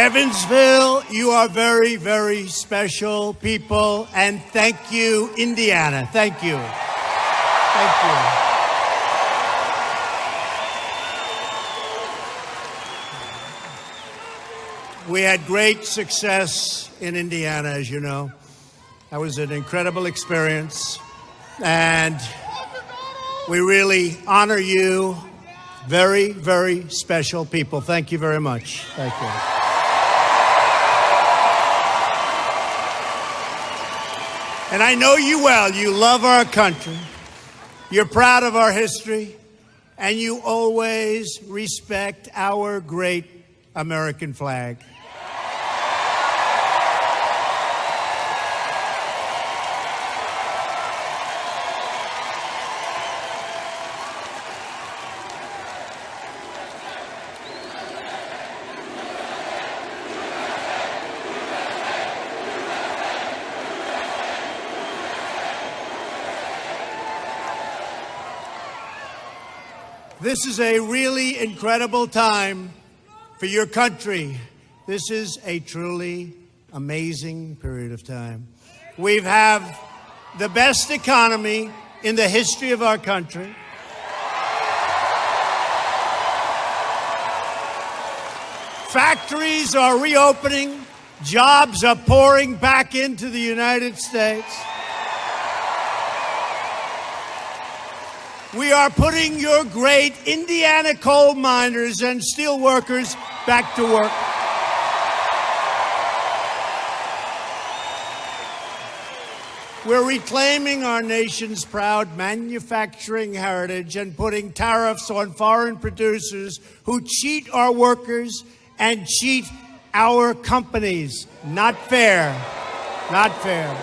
Evansville, you are very, very special people, and thank you, Indiana. Thank you. Thank you. We had great success in Indiana, as you know. That was an incredible experience, and we really honor you. Very, very special people. Thank you very much. Thank you. And I know you well. You love our country. You're proud of our history. And you always respect our great American flag. This is a really incredible time for your country. This is a truly amazing period of time. We have the best economy in the history of our country. Factories are reopening. Jobs are pouring back into the United States. We are putting your great Indiana coal miners and steel workers back to work. We're reclaiming our nation's proud manufacturing heritage and putting tariffs on foreign producers who cheat our workers and cheat our companies. Not fair. Not fair.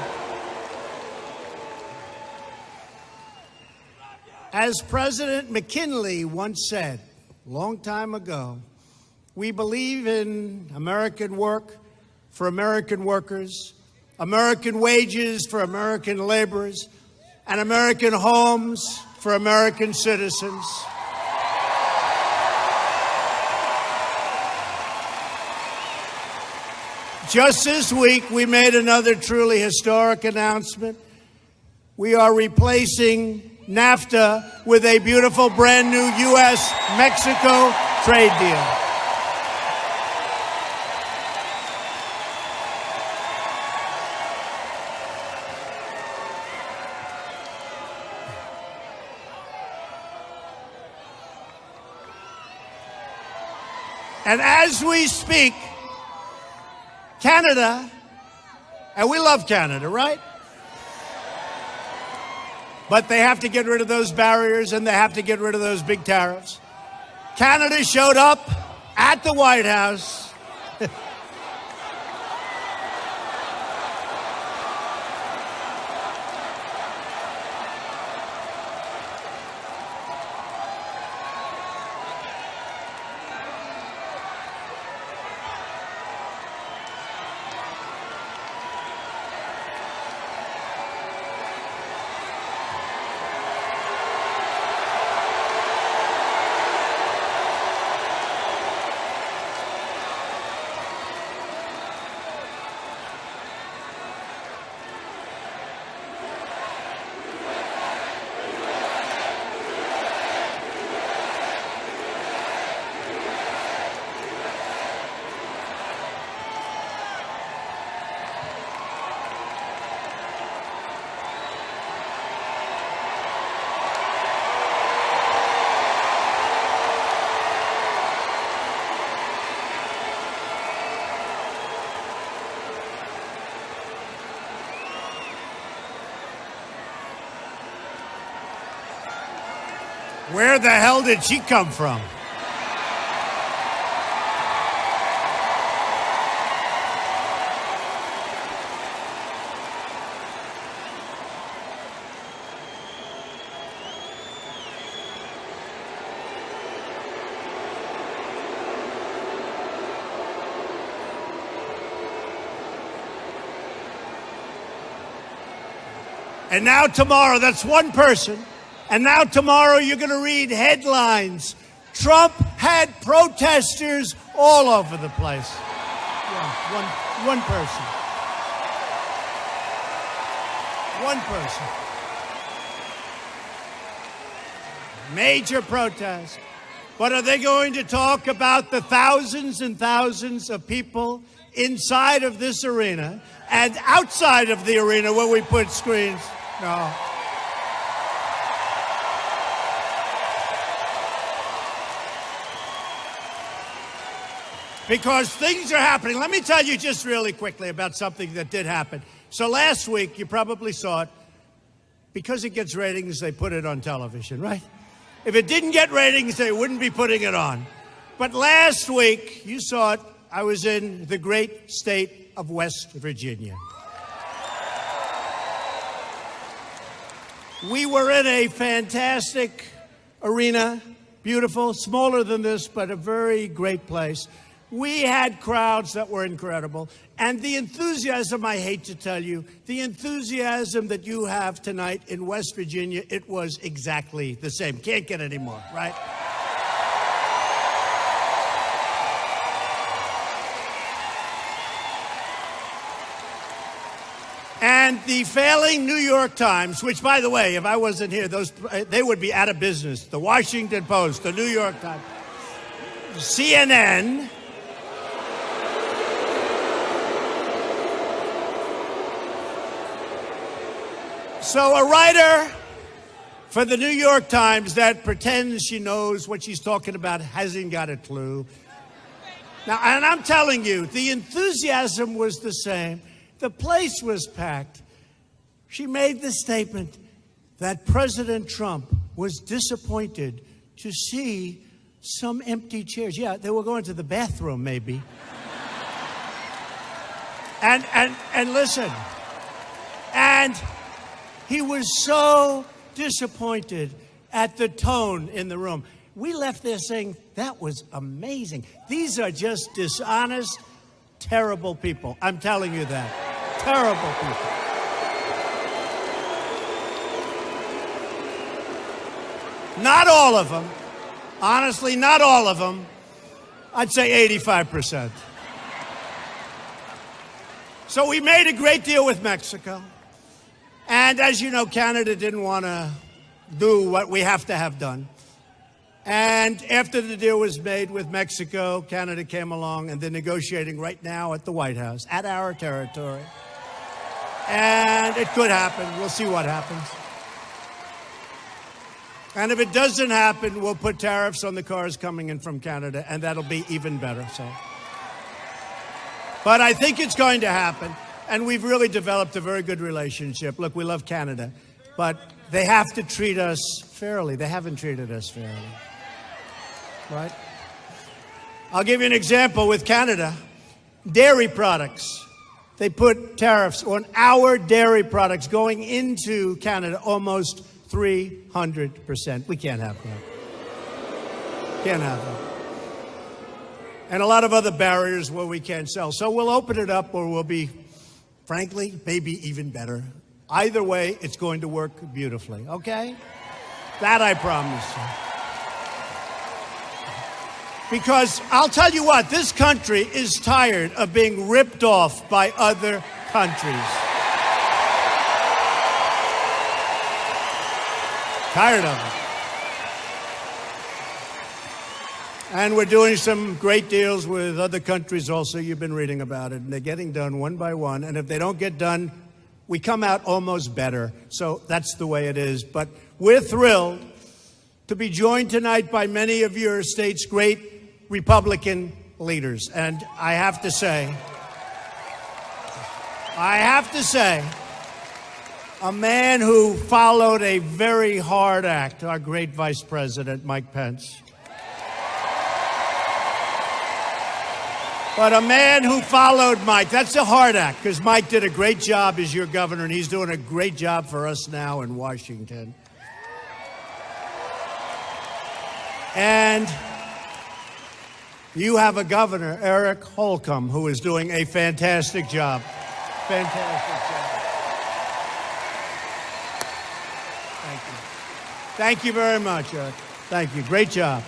As President McKinley once said a long time ago, we believe in American work for American workers, American wages for American laborers, and American homes for American citizens. Just this week, we made another truly historic announcement. We are replacing NAFTA with a beautiful brand new U.S.-Mexico trade deal. And as we speak, Canada, and we love Canada, right? But they have to get rid of those barriers and they have to get rid of those big tariffs. Canada showed up at the White House. Where the hell did she come from? And now tomorrow, that's one person. And now tomorrow you're going to read headlines. Trump had protesters all over the place. One person. One person. Major protest. But are they going to talk about the thousands and thousands of people inside of this arena and outside of the arena where we put screens? No. Because things are happening. Let me tell you just really quickly about something that did happen. So last week, you probably saw it. Because it gets ratings, they put it on television, right? If it didn't get ratings, they wouldn't be putting it on. But last week, you saw it, I was in the great state of West Virginia. We were in a fantastic arena, beautiful, smaller than this, but a very great place. We had crowds that were incredible. And the enthusiasm, I hate to tell you, the enthusiasm that you have tonight in West Virginia, it was exactly the same. Can't get any more, right? And the failing New York Times, which, by the way, if I wasn't here, they would be out of business. The Washington Post, the New York Times, CNN. So a writer for the New York Times that pretends she knows what she's talking about hasn't got a clue. Now, and I'm telling you, the enthusiasm was the same. The place was packed. She made the statement that President Trump was disappointed to see some empty chairs. Yeah, they were going to the bathroom, maybe. And listen, and he was so disappointed at the tone in the room. We left there saying, that was amazing. These are just dishonest, terrible people. I'm telling you that. Terrible people. Not all of them. Honestly, not all of them. I'd say 85%. So we made a great deal with Mexico. And as you know, Canada didn't want to do what we have to have done. And after the deal was made with Mexico, Canada came along and they're negotiating right now at the White House, at our territory. And it could happen. We'll see what happens. And if it doesn't happen, we'll put tariffs on the cars coming in from Canada, and that'll be even better. But I think it's going to happen. And we've really developed a very good relationship. Look, we love Canada, but they have to treat us fairly. They haven't treated us fairly, right? I'll give you an example with Canada. Dairy products. They put tariffs on our dairy products going into Canada, almost 300%. We can't have that. Can't have that. And a lot of other barriers where we can't sell. So we'll open it up, or we'll be, frankly, maybe even better. Either way, it's going to work beautifully, okay? That I promise you. Because I'll tell you what, this country is tired of being ripped off by other countries. Tired of it. And we're doing some great deals with other countries also. You've been reading about it. And they're getting done one by one. And if they don't get done, we come out almost better. So that's the way it is. But we're thrilled to be joined tonight by many of your state's great Republican leaders. And I have to say, a man who followed a very hard act, our great Vice President, Mike Pence. But a man who followed Mike, that's a hard act, because Mike did a great job as your governor, and he's doing a great job for us now in Washington. And you have a governor, Eric Holcomb, who is doing a fantastic job. Fantastic job. Thank you. Thank you very much, Eric. Thank you. Great job.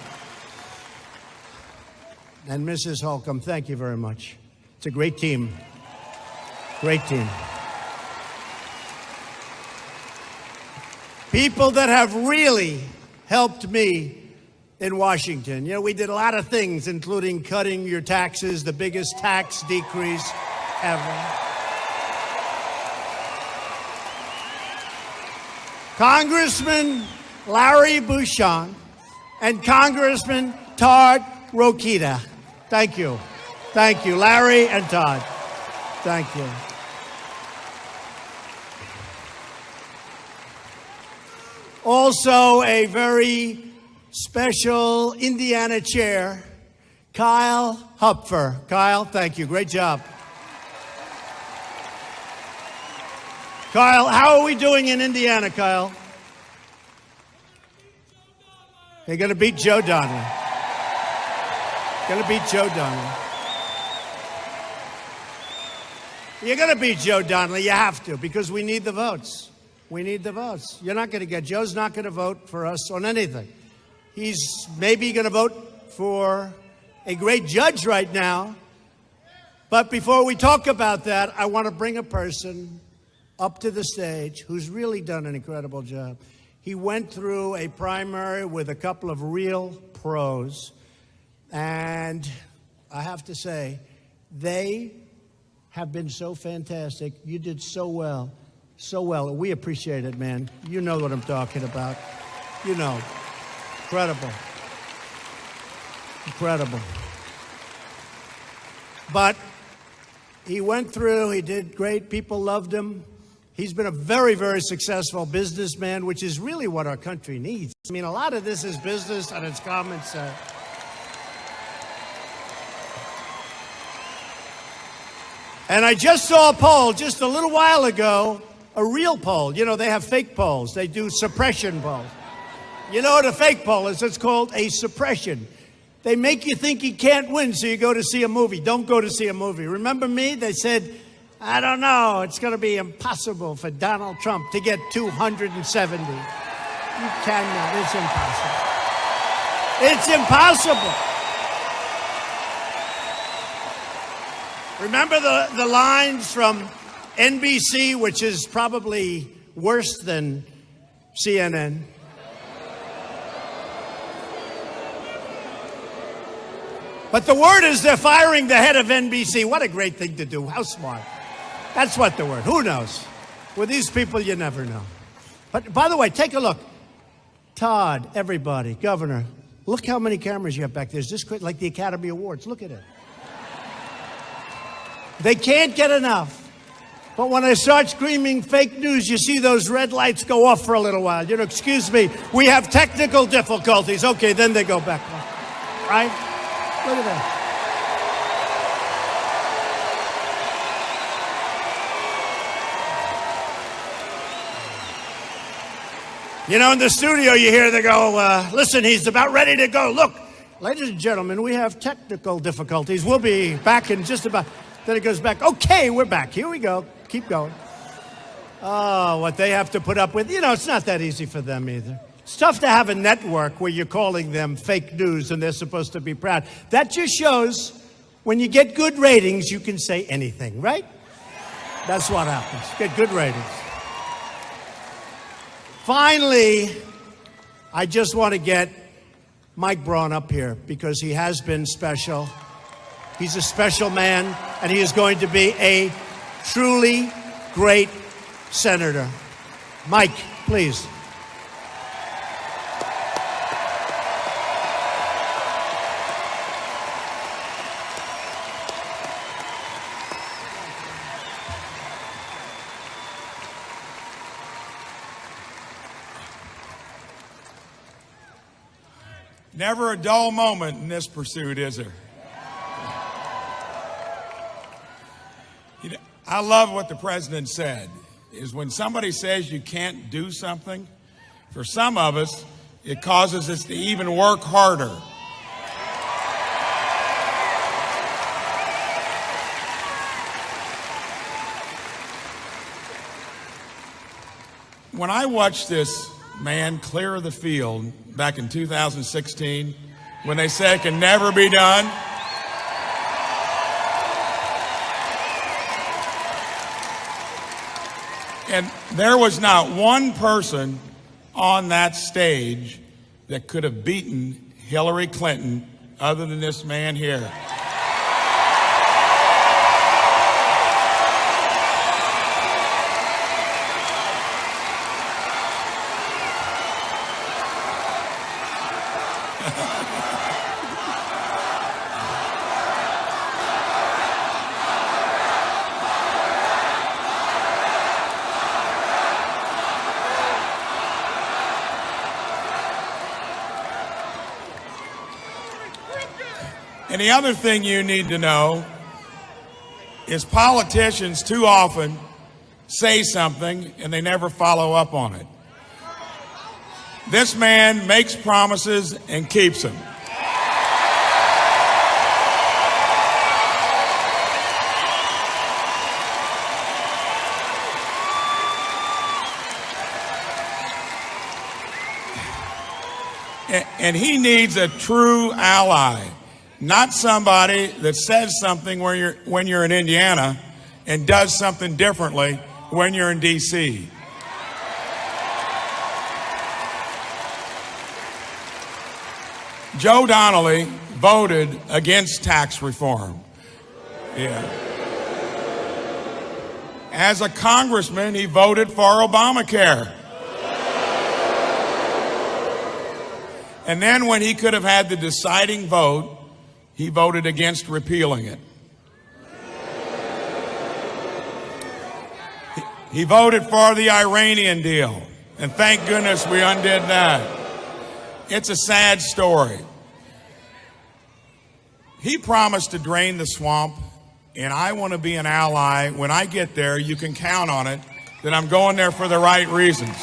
And Mrs. Holcomb, thank you very much. It's a great team. Great team. People that have really helped me in Washington. You know, we did a lot of things, including cutting your taxes, the biggest tax decrease ever. Congressman Larry Bouchon and Congressman Todd Rokita. Thank you. Thank you, Larry and Todd. Thank you. Also, a very special Indiana chair, Kyle Hupfer. Kyle, thank you. Great job. Kyle, how are we doing in Indiana, Kyle? They're going to beat Joe Donnelly. Going to beat Joe Donnelly. You're going to beat Joe Donnelly. You have to, because we need the votes. We need the votes. You're not going to get, Joe's not going to vote for us on anything. He's maybe going to vote for a great judge right now. But before we talk about that, I want to bring a person up to the stage who's really done an incredible job. He went through a primary with a couple of real pros. And I have to say, they have been so fantastic. You did so well. So well. We appreciate it, man. You know what I'm talking about. You know. Incredible. Incredible. But he went through, he did great. People loved him. He's been a very, very successful businessman, which is really what our country needs. I mean, a lot of this is business and it's common sense. And I just saw a poll just a little while ago, a real poll. You know, they have fake polls. They do suppression polls. You know what a fake poll is? It's called a suppression. They make you think you can't win, so you go to see a movie. Don't go to see a movie. Remember me? They said, I don't know, it's going to be impossible for Donald Trump to get 270. You cannot. It's impossible. It's impossible. Remember the lines from NBC, which is probably worse than CNN? But the word is they're firing the head of NBC. What a great thing to do. How smart. That's what the word. Who knows? With these people, you never know. But by the way, take a look. Todd, everybody, Governor, look how many cameras you have back there. It's just like the Academy Awards. Look at it. They can't get enough. But when I start screaming fake news, you see those red lights go off for a little while. You know, excuse me, we have technical difficulties. Okay, then they go back. Right? Look at that. You know, in the studio, you hear they go, listen, he's about ready to go. Look, ladies and gentlemen, we have technical difficulties. We'll be back in just about... Then it goes back. Okay, we're back. Here we go. Keep going. Oh, what they have to put up with. You know, it's not that easy for them either. It's tough to have a network where you're calling them fake news and they're supposed to be proud. That just shows when you get good ratings, you can say anything, right? That's what happens. Get good ratings. Finally, I just want to get Mike Braun up here because he has been special. He's a special man, and he is going to be a truly great senator. Mike, please. Never a dull moment in this pursuit, is there? You know, I love what the president said, is when somebody says you can't do something, for some of us, it causes us to even work harder. When I watched this man clear the field back in 2016, when they said it can never be done, And there was not one person on that stage that could have beaten Hillary Clinton other than this man here. And the other thing you need to know is politicians too often say something and they never follow up on it. This man makes promises and keeps them. And he needs a true ally. Not somebody that says something when you're in Indiana and does something differently when you're in D.C. Joe Donnelly voted against tax reform. Yeah. As a congressman, he voted for Obamacare. And then when he could have had the deciding vote, he voted against repealing it. He voted for the Iranian deal, and thank goodness we undid that. It's a sad story. He promised to drain the swamp, and I want to be an ally. When I get there, you can count on it that I'm going there for the right reasons.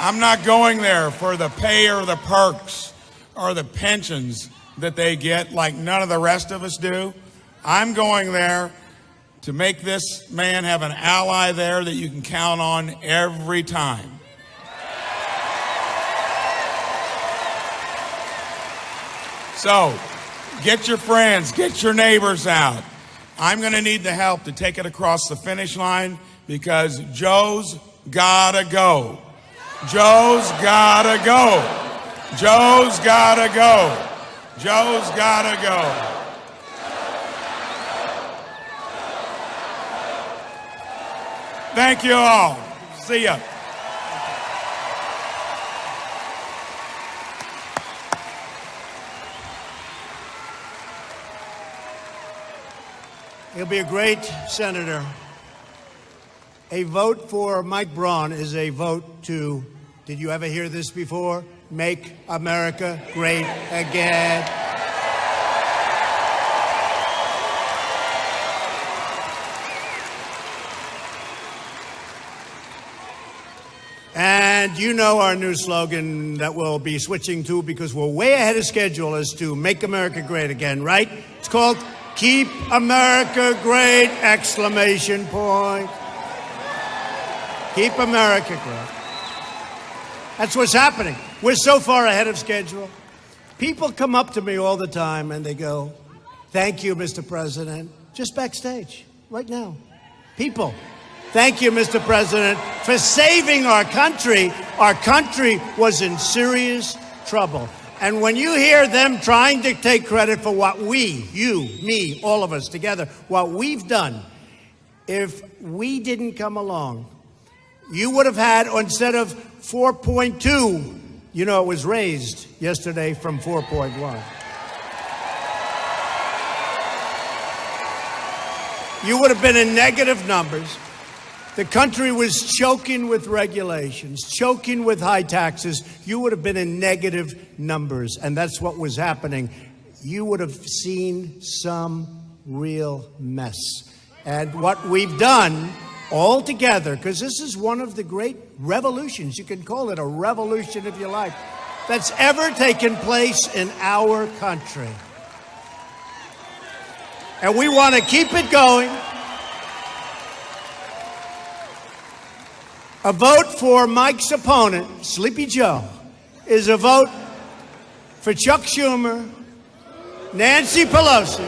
I'm not going there for the pay or the perks or the pensions that they get like none of the rest of us do. I'm going there to make this man have an ally there that you can count on every time. So, get your friends, get your neighbors out. I'm going to need the help to take it across the finish line because Joe's gotta go. Joe's gotta go. Joe's gotta go. Joe's gotta go. Thank you all. See ya. He'll be a great senator. A vote for Mike Braun is a vote to, did you ever hear this before? Make America great again. And you know our new slogan that we'll be switching to because we're way ahead of schedule is to make America great again, right? It's called Keep America Great! Exclamation point. Keep America great. That's what's happening. We're so far ahead of schedule. People come up to me all the time and they go, thank you, Mr. President. Just backstage, right now. People, thank you, Mr. President, for saving our country. Our country was in serious trouble. And when you hear them trying to take credit for what we, you, me, all of us together, what we've done, if we didn't come along, you would have had, instead of 4.2, you know, it was raised yesterday from 4.1. You would have been in negative numbers. The country was choking with regulations, choking with high taxes. You would have been in negative numbers, and that's what was happening. You would have seen some real mess. And what we've done all together, because this is one of the great revolutions, you can call it a revolution if you like, that's ever taken place in our country. And we want to keep it going. A vote for Mike's opponent, Sleepy Joe, is a vote for Chuck Schumer, Nancy Pelosi,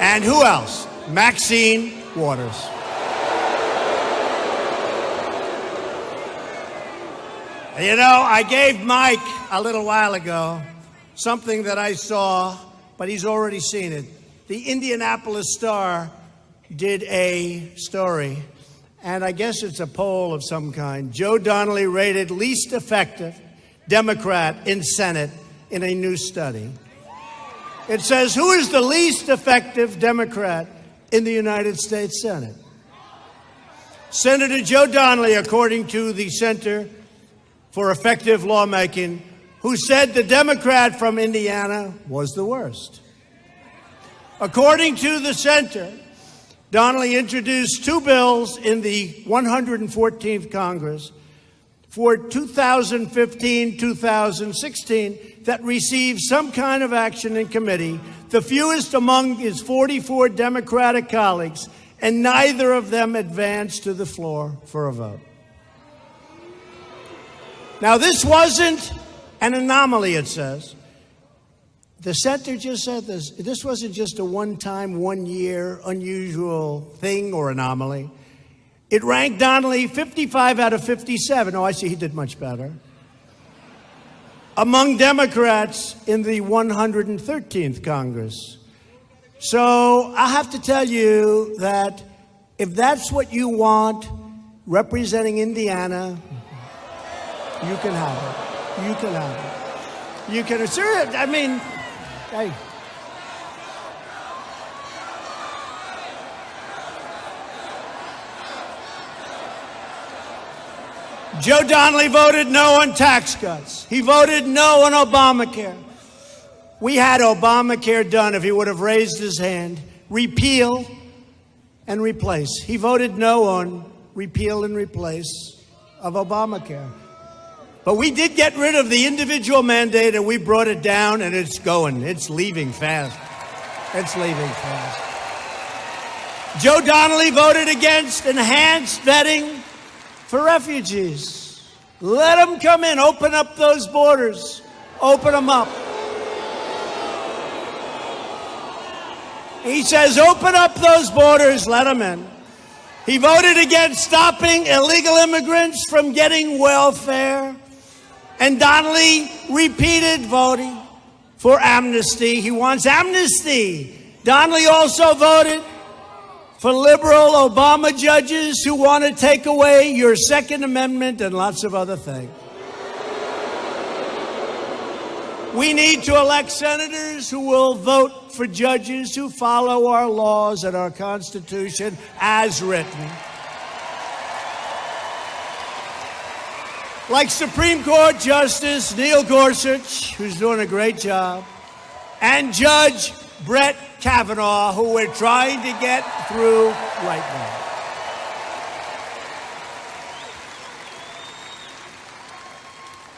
and who else? Maxine Waters. You know, I gave Mike a little while ago something that I saw, but he's already seen it. The Indianapolis Star did a story, and I guess it's a poll of some kind. Joe Donnelly rated least effective Democrat in Senate in a new study. It says, who is the least effective Democrat in the United States Senate? Senator Joe Donnelly, according to the Center for Effective Lawmaking, who said the Democrat from Indiana was the worst. According to the center, Donnelly introduced two bills in the 114th Congress for 2015-2016 that received some kind of action in committee, the fewest among his 44 Democratic colleagues, and neither of them advanced to the floor for a vote. Now, this wasn't an anomaly, it says. The center just said this. This wasn't just a one-time, one-year, unusual thing or anomaly. It ranked Donnelly 55 out of 57. Oh, I see, he did much better. Among Democrats in the 113th Congress. So I have to tell you that if that's what you want, representing Indiana, you can have it. You can have it. You can, sir, I mean, hey. Joe Donnelly voted no on tax cuts. He voted no on Obamacare. We had Obamacare done if he would have raised his hand. Repeal and replace. He voted no on repeal and replace of Obamacare. But we did get rid of the individual mandate, and we brought it down, and it's going. It's leaving fast. It's leaving fast. Joe Donnelly voted against enhanced vetting for refugees. Let them come in. Open up those borders. Open them up. He says, open up those borders. Let them in. He voted against stopping illegal immigrants from getting welfare. And Donnelly repeated voting for amnesty. He wants amnesty. Donnelly also voted for liberal Obama judges who want to take away your Second Amendment and lots of other things. We need to elect senators who will vote for judges who follow our laws and our Constitution as written. Like Supreme Court Justice Neil Gorsuch, who's doing a great job, and Judge Brett Kavanaugh, who we're trying to get through right now.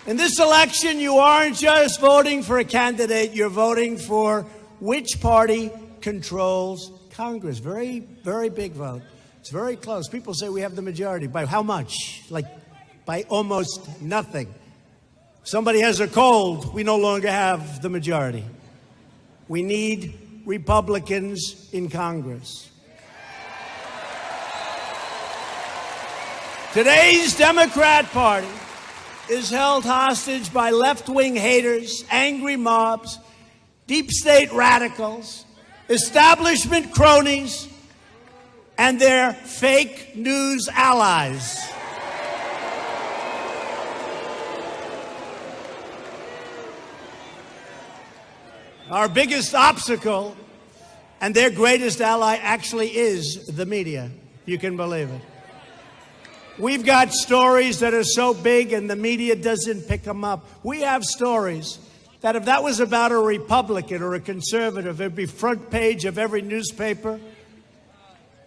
In this election, you aren't just voting for a candidate, you're voting for which party controls Congress. Very, very big vote. It's very close. People say we have the majority. By how much? Like, by almost nothing. Somebody has a cold, we no longer have the majority. We need Republicans in Congress. Today's Democrat Party is held hostage by left-wing haters, angry mobs, deep state radicals, establishment cronies, and their fake news allies. Our biggest obstacle and their greatest ally actually is the media. You can believe it. We've got stories that are so big and the media doesn't pick them up. We have stories that if that was about a Republican or a conservative, it'd be front page of every newspaper.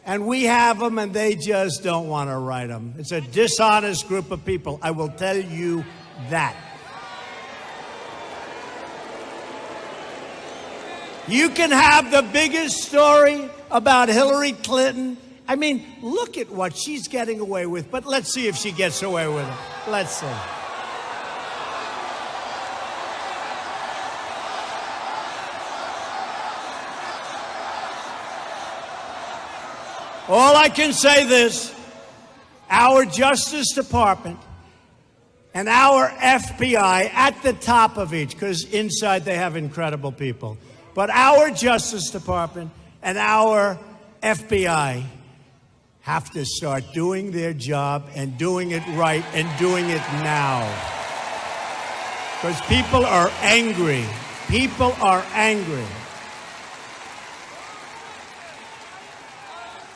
And we have them and they just don't want to write them. It's a dishonest group of people. I will tell you that. You can have the biggest story about Hillary Clinton. I mean, look at what she's getting away with, but let's see if she gets away with it. Let's see. All I can say this, our Justice Department and our FBI at the top of each, because inside they have incredible people, but our Justice Department and our FBI have to start doing their job and doing it right and doing it now. Because people are angry. People are angry.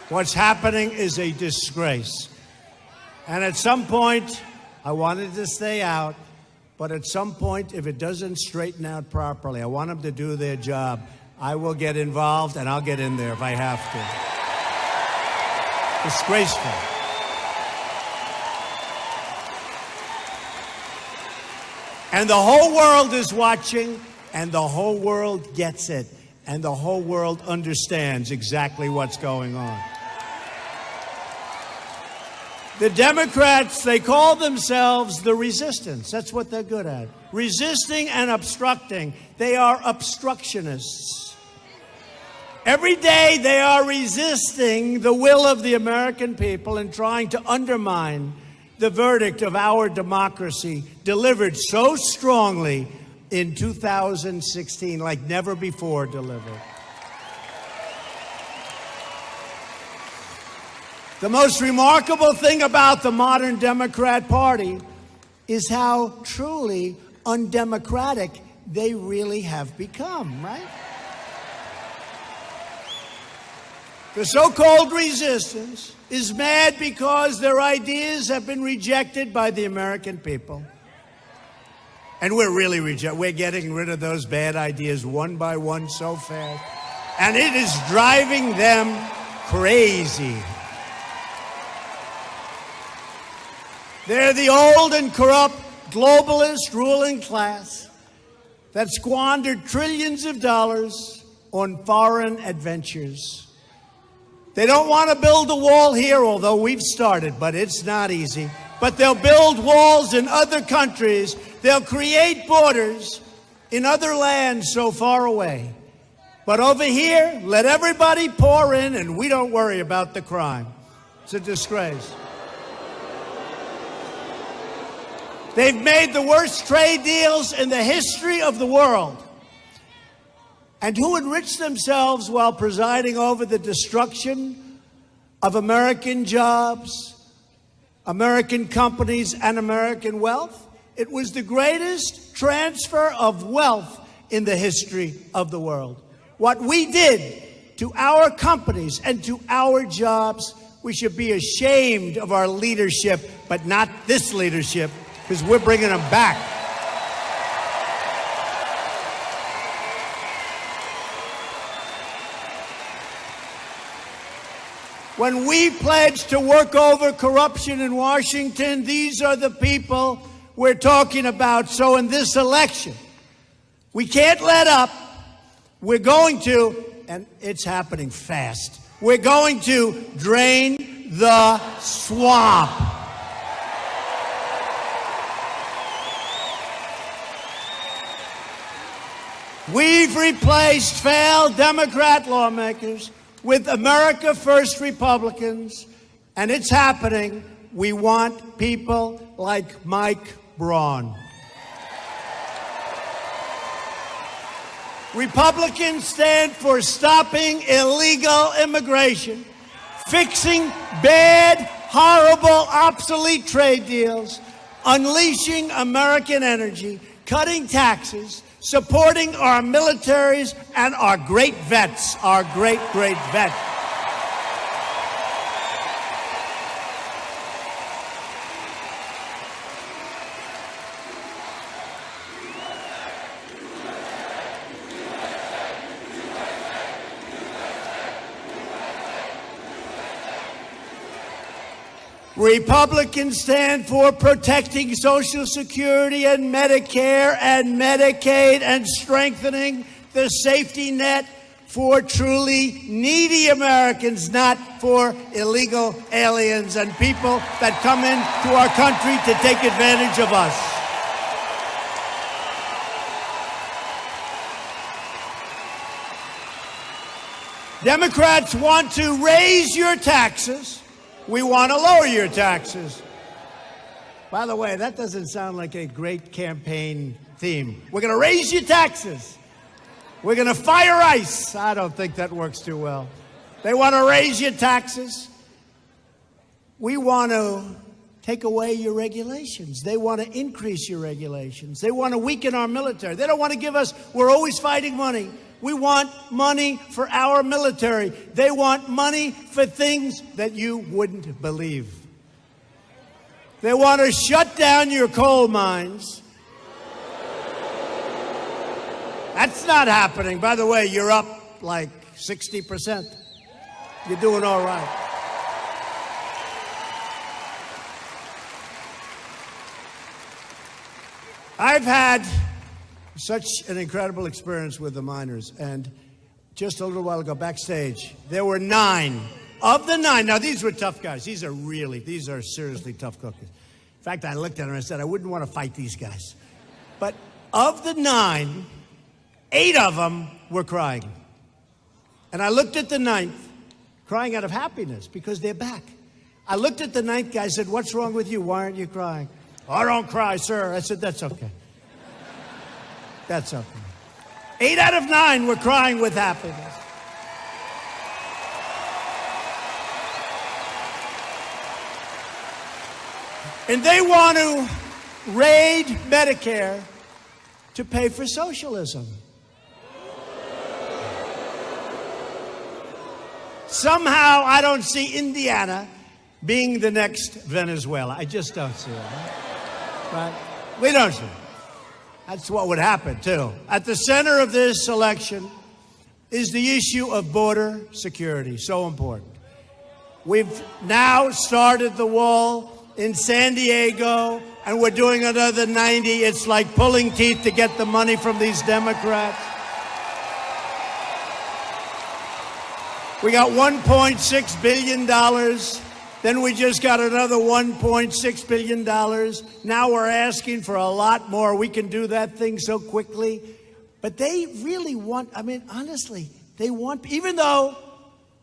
What's happening is a disgrace. And at some point, I wanted to stay out, but at some point, if it doesn't straighten out properly, I want them to do their job. I will get involved, and I'll get in there if I have to. Disgraceful. And the whole world is watching, and the whole world gets it, and the whole world understands exactly what's going on. The Democrats, they call themselves the resistance. That's what they're good at. Resisting and obstructing. They are obstructionists. Every day they are resisting the will of the American people and trying to undermine the verdict of our democracy delivered so strongly in 2016, like never before delivered. The most remarkable thing about the modern Democrat Party is how truly undemocratic they really have become, right? The so-called resistance is mad because their ideas have been rejected by the American people. And we're getting rid of those bad ideas one by one so fast. And it is driving them crazy. They're the old and corrupt globalist ruling class that squandered trillions of dollars on foreign adventures. They don't want to build a wall here, although we've started, but it's not easy. But they'll build walls in other countries. They'll create borders in other lands so far away. But over here, let everybody pour in, and we don't worry about the crime. It's a disgrace. They've made the worst trade deals in the history of the world. And who enriched themselves while presiding over the destruction of American jobs, American companies, and American wealth? It was the greatest transfer of wealth in the history of the world. What we did to our companies and to our jobs, we should be ashamed of our leadership, but not this leadership, because we're bringing them back. When we pledge to work over corruption in Washington, these are the people we're talking about. So in this election, we can't let up. We're going to, and it's happening fast, we're going to drain the swamp. We've replaced failed Democrat lawmakers with America First Republicans, and it's happening. We want people like Mike Braun. Republicans stand for stopping illegal immigration, fixing bad, horrible, obsolete trade deals, unleashing American energy, cutting taxes, supporting our militaries and our great vets, our great, great vets. Republicans stand for protecting Social Security and Medicare and Medicaid and strengthening the safety net for truly needy Americans, not for illegal aliens and people that come into our country to take advantage of us. Democrats want to raise your taxes. We want to lower your taxes. By the way, that doesn't sound like a great campaign theme. We're going to raise your taxes. We're going to fire ICE. I don't think that works too well. They want to raise your taxes. We want to take away your regulations. They want to increase your regulations. They want to weaken our military. They don't want to give us, we're always fighting money. We want money for our military. They want money for things that you wouldn't believe. They want to shut down your coal mines. That's not happening. By the way, you're up like 60%. You're doing all right. I've had such an incredible experience with the miners, and just a little while ago backstage, there were 9. Of the 9, now these were tough guys. These are seriously tough cookies. In fact, I looked at them and I said, I wouldn't want to fight these guys. But of the 9, 8 of them were crying. And I looked at the 9th, crying out of happiness because they're back. I looked at the 9th guy and said, what's wrong with you? Why aren't you crying? Oh, I don't cry, sir. I said, that's okay. That's okay. 8 out of 9 were crying with happiness. And they want to raid Medicare to pay for socialism. Somehow, I don't see Indiana being the next Venezuela. I just don't see it. Right? We don't see it. That's what would happen, too. At the center of this election is the issue of border security, so important. We've now started the wall in San Diego, and we're doing another 90. It's like pulling teeth to get the money from these Democrats. We got $1.6 billion. Then we just got another $1.6 billion. Now we're asking for a lot more. We can do that thing so quickly. But they really want, I mean, honestly, they want, even though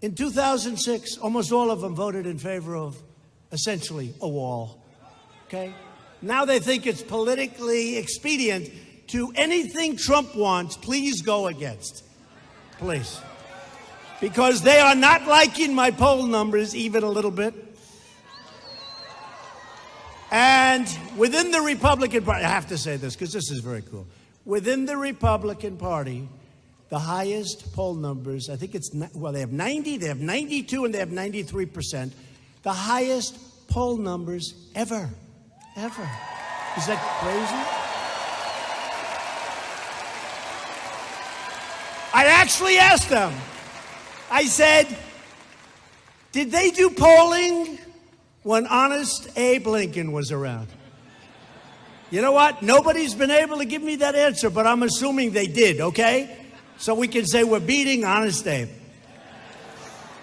in 2006, almost all of them voted in favor of essentially a wall. Okay? Now they think it's politically expedient to anything Trump wants, please go against. Please. Because they are not liking my poll numbers even a little bit. And within the Republican Party, I have to say this because this is very cool. Within the Republican Party, the highest poll numbers, I think it's, well, they have 90, they have 92, and they have 93%. The highest poll numbers ever. Ever. Is that crazy? I actually asked them. I said, did they do polling when Honest Abe Lincoln was around? You know what? Nobody's been able to give me that answer, but I'm assuming they did, okay? So we can say we're beating Honest Abe.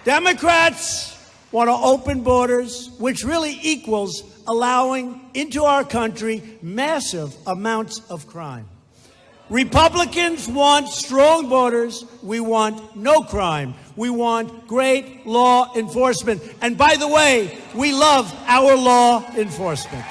Democrats want to open borders, which really equals allowing into our country massive amounts of crime. Republicans want strong borders. We want no crime. We want great law enforcement. And by the way, we love our law enforcement.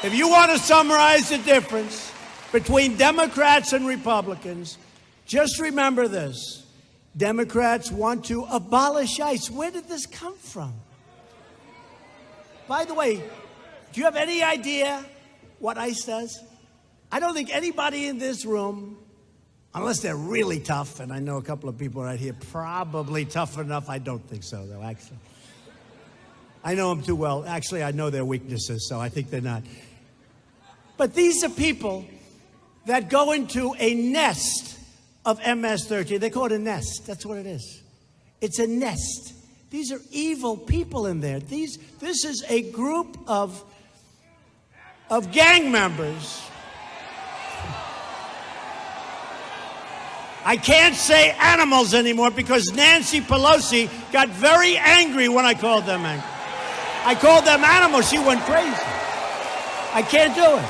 If you want to summarize the difference between Democrats and Republicans, just remember this. Democrats want to abolish ICE. Where did this come from? By the way, do you have any idea what ICE does? I don't think anybody in this room, unless they're really tough, and I know a couple of people right here probably tough enough. I don't think so, though, actually. I know them too well. Actually, I know their weaknesses, so I think they're not. But these are people that go into a nest of MS-13. They call it a nest. That's what it is. It's a nest. These are evil people in there. This is a group of gang members. I can't say animals anymore because Nancy Pelosi got very angry when I called them angry. I called them animals. She went crazy. I can't do it.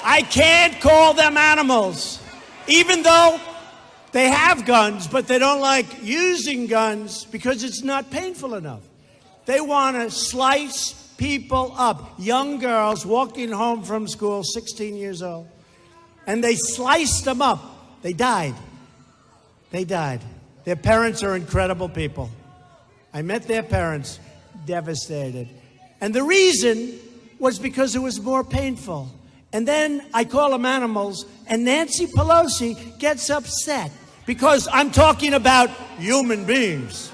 I can't call them animals, even though they have guns, but they don't like using guns because it's not painful enough. They want to slice people up. Young girls walking home from school, 16 years old, and they sliced them up. They died. They died. Their parents are incredible people. I met their parents, devastated. And the reason was because it was more painful. And then I call them animals, and Nancy Pelosi gets upset because I'm talking about human beings.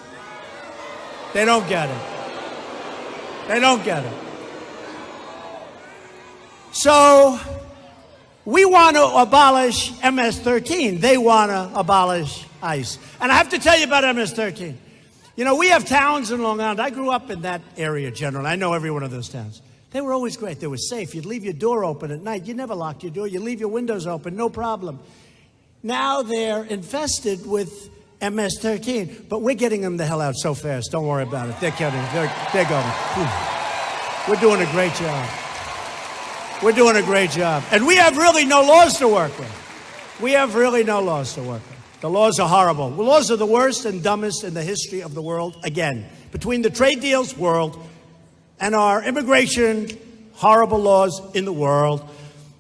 They don't get it. They don't get it. So we want to abolish MS-13. They want to abolish ICE. And I have to tell you about MS-13. You know, we have towns in Long Island. I grew up in that area generally. I know every one of those towns. They were always great. They were safe. You'd leave your door open at night. You never locked your door. You leave your windows open, no problem. Now they're infested with MS-13, but we're getting them the hell out so fast. Don't worry about it. They're getting. They're going. We're doing a great job. We're doing a great job. And we have really no laws to work with. We have really no laws to work with. The laws are horrible. The laws are the worst and dumbest in the history of the world. Again, between the trade deals world and our immigration, horrible laws in the world.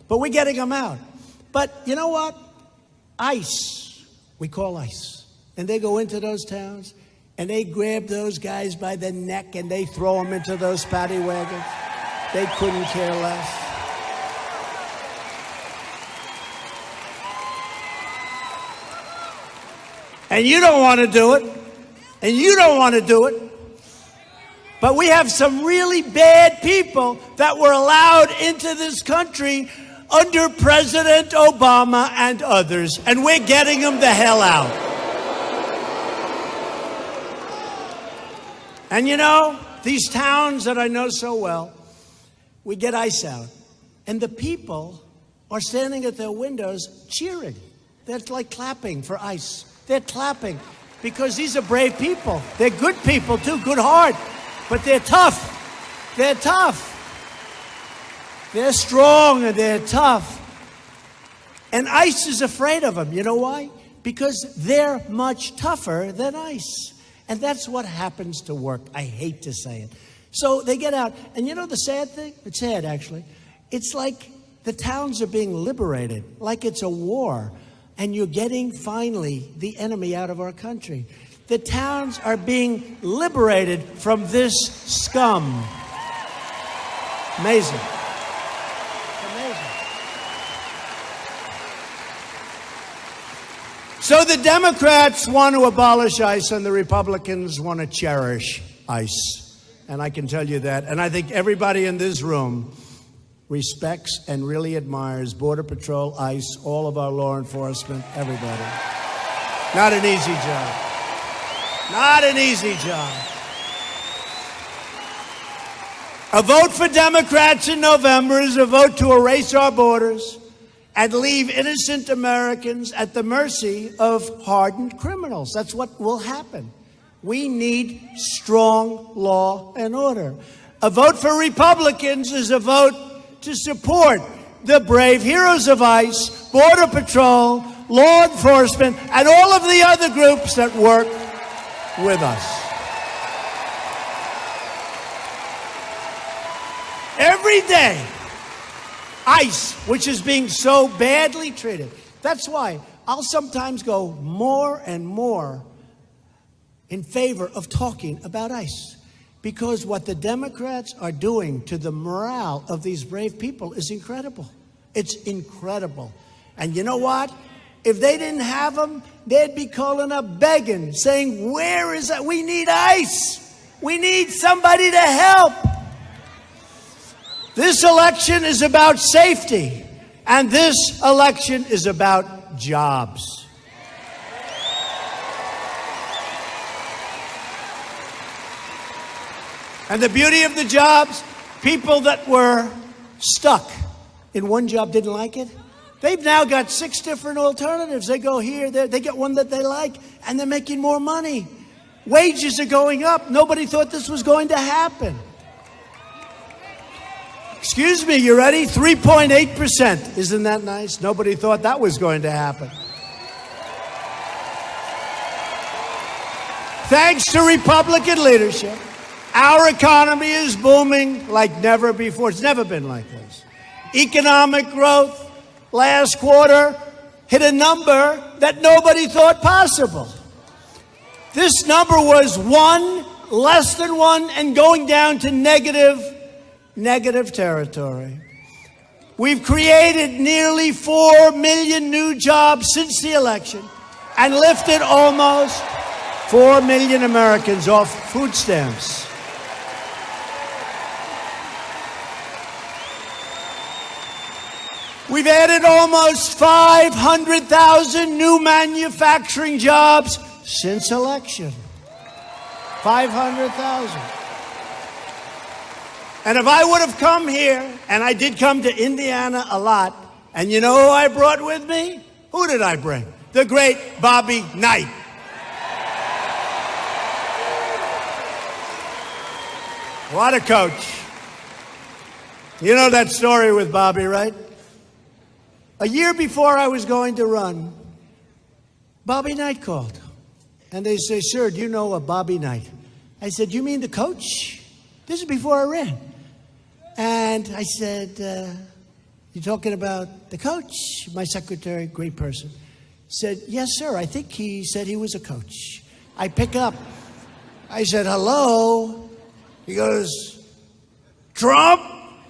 But we're getting them out. But you know what? ICE, we call ICE. And they go into those towns, and they grab those guys by the neck, and they throw them into those paddy wagons. They couldn't care less. And you don't want to do it. And you don't want to do it. But we have some really bad people that were allowed into this country under President Obama and others, and we're getting them the hell out. And you know, these towns that I know so well, we get ICE out, and the people are standing at their windows cheering. They're like clapping for ICE. They're clapping because these are brave people. They're good people too, good heart. But they're tough. They're tough. They're strong and they're tough. And ICE is afraid of them. You know why? Because they're much tougher than ICE. And that's what happens to work. I hate to say it. So they get out. And you know the sad thing? It's sad, actually. It's like the towns are being liberated, like it's a war. And you're getting, finally, the enemy out of our country. The towns are being liberated from this scum. Amazing. Amazing. So the Democrats want to abolish ICE and the Republicans want to cherish ICE. And I can tell you that. And I think everybody in this room respects and really admires Border Patrol, ICE, all of our law enforcement, everybody. Not an easy job. Not an easy job. A vote for Democrats in November is a vote to erase our borders and leave innocent Americans at the mercy of hardened criminals. That's what will happen. We need strong law and order. A vote for Republicans is a vote to support the brave heroes of ICE, Border Patrol, law enforcement, and all of the other groups that work with us. Every day, ICE, which is being so badly treated. That's why I'll sometimes go more and more in favor of talking about ICE. Because what the Democrats are doing to the morale of these brave people is incredible. It's incredible. And you know what? If they didn't have them, they'd be calling up begging, saying, where is that? We need ICE. We need somebody to help. This election is about safety, and this election is about jobs. And the beauty of the jobs, people that were stuck in one job didn't like it, They've now got 6 different alternatives. They go here, they get one that they like, and they're making more money. Wages are going up. Nobody thought this was going to happen. Excuse me, you ready? 3.8%. Isn't that nice? Nobody thought that was going to happen. Thanks to Republican leadership, our economy is booming like never before. It's never been like this. Economic growth last quarter hit a number that nobody thought possible. This number was 1, less than 1, and going down to negative territory. We've created nearly 4 million new jobs since the election and lifted almost 4 million Americans off food stamps. We've added almost 500,000 new manufacturing jobs since election. 500,000. And if I would have come here, and I did come to Indiana a lot, and you know who I brought with me? Who did I bring? The great Bobby Knight. What a coach. You know that story with Bobby, right? A year before I was going to run, Bobby Knight called. And they say, "Sir, do you know a Bobby Knight?" I said, "You mean the coach?" This is before I ran. And I said, "You talking about the coach?" My secretary, great person, said, "Yes, sir. I think he said he was a coach." I pick up. I said, "Hello?" He goes, "Trump,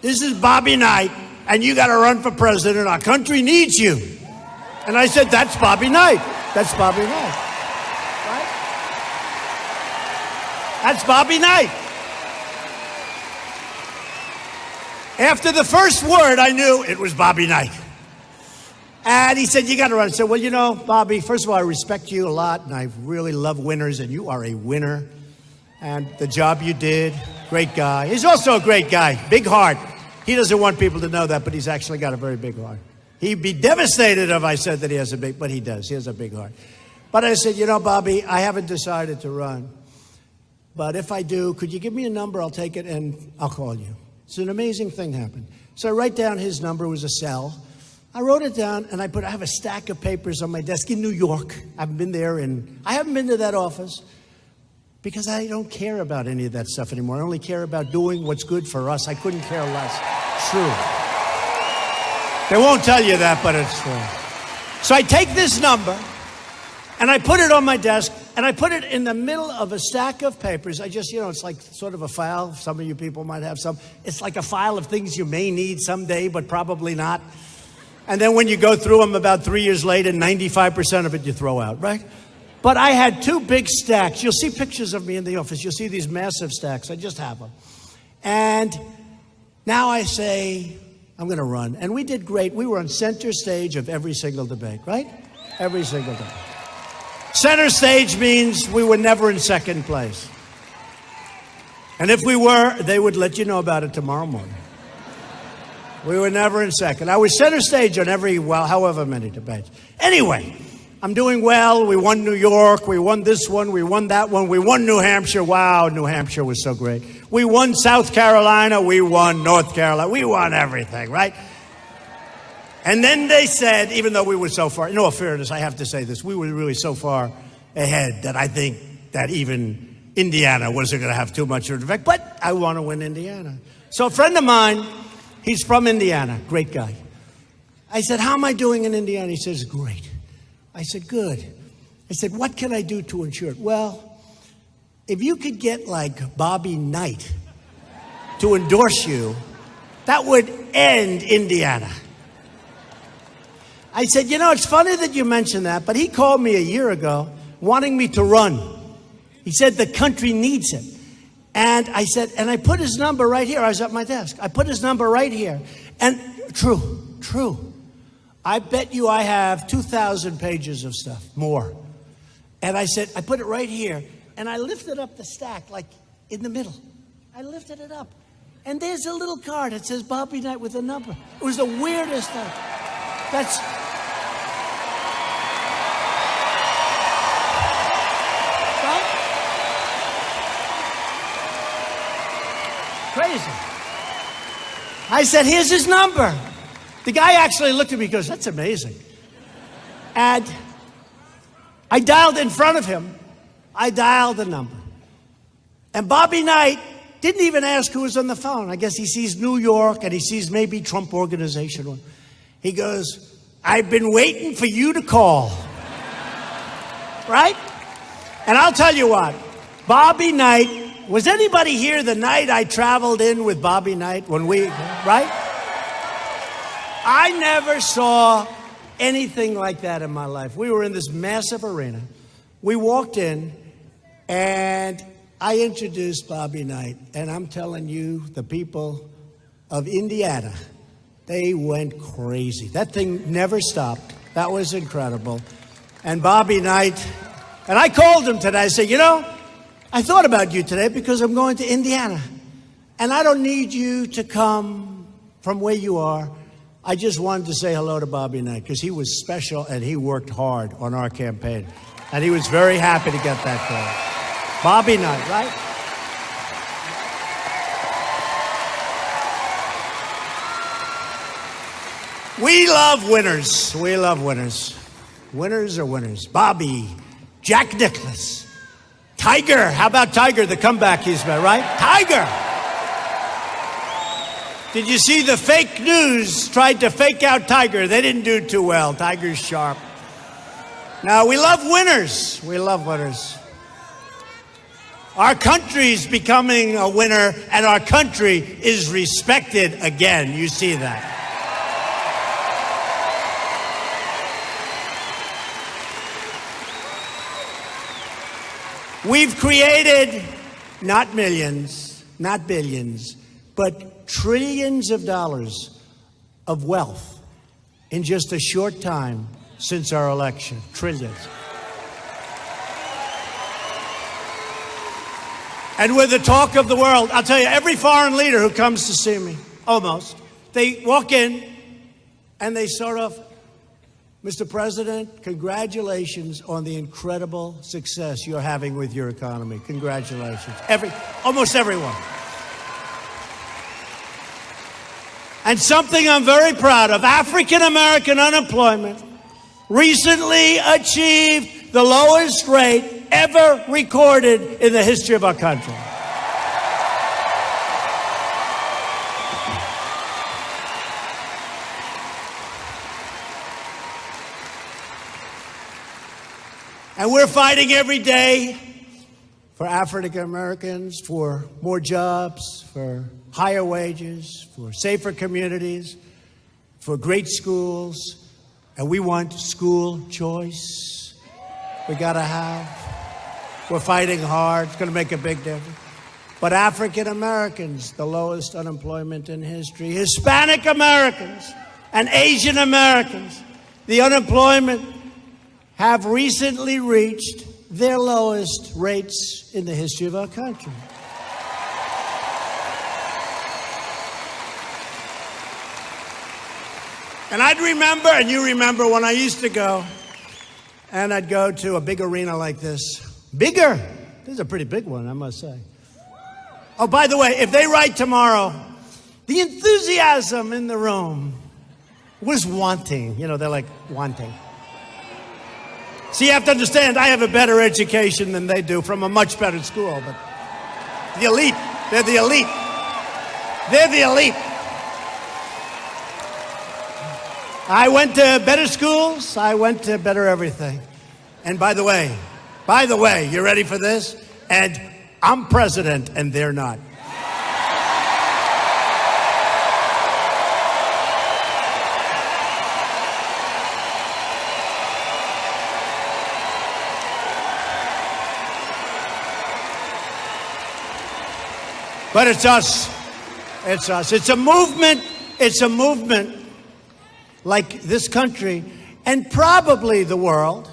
this is Bobby Knight, and you got to run for president. Our country needs you." And I said, "That's Bobby Knight. That's Bobby Knight." Right? That's Bobby Knight. After the first word, I knew it was Bobby Knight. And he said, "You got to run." I said, "Well, you know, Bobby, first of all, I respect you a lot, and I really love winners, and you are a winner. And the job you did, great guy." He's also a great guy, big heart. He doesn't want people to know that, but he's actually got a very big heart. He'd be devastated if I said that he has a big, but he does. He has a big heart. But I said, "You know, Bobby, I haven't decided to run. But if I do, could you give me a number? I'll take it and I'll call you." So an amazing thing happened. So I write down his number. It was a cell. I wrote it down, and I have a stack of papers on my desk in New York. I haven't been there, and I haven't been to that office because I don't care about any of that stuff anymore. I only care about doing what's good for us. I couldn't care less. It's true. They won't tell you that, but it's true. So I take this number, and I put it on my desk, and I put it in the middle of a stack of papers. I just, it's like sort of a file. Some of you people might have some. It's like a file of things you may need someday, but probably not. And then when you go through them about 3 years later, 95% of it you throw out, right? But I had 2 big stacks. You'll see pictures of me in the office. You'll see these massive stacks. I just have them. And now I say, I'm going to run. And we did great. We were on center stage of every single debate, right? Every single debate. Center stage means we were never in second place. And if we were, they would let you know about it tomorrow morning. We were never in second. I was center stage on however many debates. Anyway, I'm doing well. We won New York. We won this one. We won that one. We won New Hampshire. Wow, New Hampshire was so great. We won South Carolina. We won North Carolina. We won everything, right? And then they said, even though we were so far, in all fairness, I have to say this, we were really so far ahead that I think that even Indiana wasn't going to have too much of an effect. But I want to win Indiana. So a friend of mine, he's from Indiana, great guy. I said, "How am I doing in Indiana?" He says, "Great." I said, "Good." I said, "What can I do to ensure it?" "Well, if you could get like Bobby Knight to endorse you, that would end Indiana." I said, "It's funny that you mentioned that, but he called me a year ago wanting me to run. He said the country needs him." And I said, and I put his number right here. I was at my desk. I put his number right here. And true. I bet you I have 2,000 pages of stuff, more. And I said, I put it right here. And I lifted up the stack, like in the middle. I lifted it up. And there's a little card. It says Bobby Knight with a number. It was the weirdest thing. That's right? Crazy. I said, here's his number. The guy actually looked at me and goes, that's amazing. And I dialed in front of him. I dialed the number. And Bobby Knight didn't even ask who was on the phone. I guess he sees New York and he sees maybe Trump Organization. He goes, I've been waiting for you to call. Right? And I'll tell you what, Bobby Knight, was anybody here the night I traveled in with Bobby Knight when right? I never saw anything like that in my life. We were in this massive arena. We walked in and I introduced Bobby Knight, and I'm telling you, the people of Indiana, they went crazy. That thing never stopped. That was incredible. And Bobby Knight, and I called him today. I said, you know, I thought about you today because I'm going to Indiana, and I don't need you to come from where you are. I just wanted to say hello to Bobby Knight because he was special and he worked hard on our campaign, and he was very happy to get that call. Bobby Knight, right? We love winners. We love winners. Winners are winners. Bobby, Jack Nicklaus, Tiger. How about Tiger, the comeback he's made, right? Tiger. Did you see the fake news tried to fake out Tiger? They didn't do too well. Tiger's sharp. Now, we love winners. We love winners. Our country's becoming a winner, and our country is respected again. You see that. We've created not millions, not billions, but trillions of dollars of wealth in just a short time since our election. Trillions. And we're the talk of the world. I'll tell you, every foreign leader who comes to see me, almost, they walk in and they start off, Mr. President, congratulations on the incredible success you're having with your economy. Congratulations. Almost everyone. And something I'm very proud of, African American unemployment recently achieved the lowest rate ever recorded in the history of our country. And we're fighting every day for African Americans, for more jobs, for higher wages, for safer communities, for great schools. And we want school choice. We gotta have. We're fighting hard. It's going to make a big difference. But African Americans, the lowest unemployment in history. Hispanic Americans and Asian Americans, the unemployment have recently reached their lowest rates in the history of our country. And I'd remember, and you remember, when I used to go, and I'd go to a big arena like this. Bigger. This is a pretty big one, I must say. Oh, by the way, if they write tomorrow, the enthusiasm in the room was wanting. You know, they're like wanting. See, you have to understand, I have a better education than they do from a much better school, but the elite, they're the elite. They're the elite. I went to better schools. I went to better everything. And by the way, you ready for this? And I'm president and they're not. But it's us. It's us. It's a movement. It's a movement like this country and probably the world,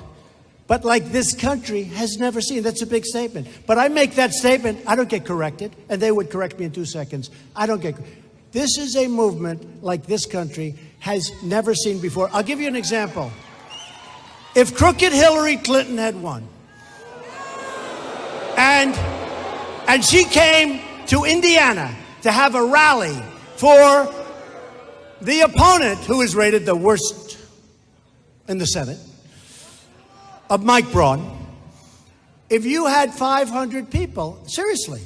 but like this country has never seen. That's a big statement. But I make that statement, I don't get corrected, and they would correct me in 2 seconds. I don't get. This is a movement like this country has never seen before. I'll give you an example. If crooked Hillary Clinton had won, and she came to Indiana to have a rally for the opponent, who is rated the worst in the Senate, of Mike Braun, if you had 500 people, seriously,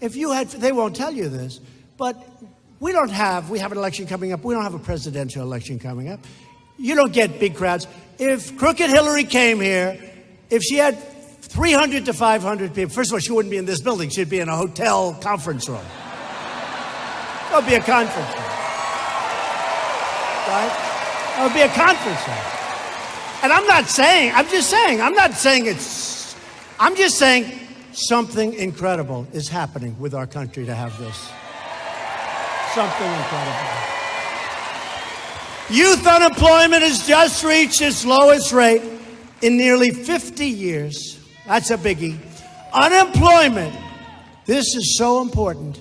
if you had, they won't tell you this, but we have an election coming up. We don't have a presidential election coming up. You don't get big crowds. If crooked Hillary came here, if she had 300 to 500 people, first of all, she wouldn't be in this building. She'd be in a hotel conference room. It would be a conference room. Right? It would be a conference room. And I'm just saying something incredible is happening with our country to have this. Something incredible. Youth unemployment has just reached its lowest rate in nearly 50 years. That's a biggie. Unemployment, this is so important.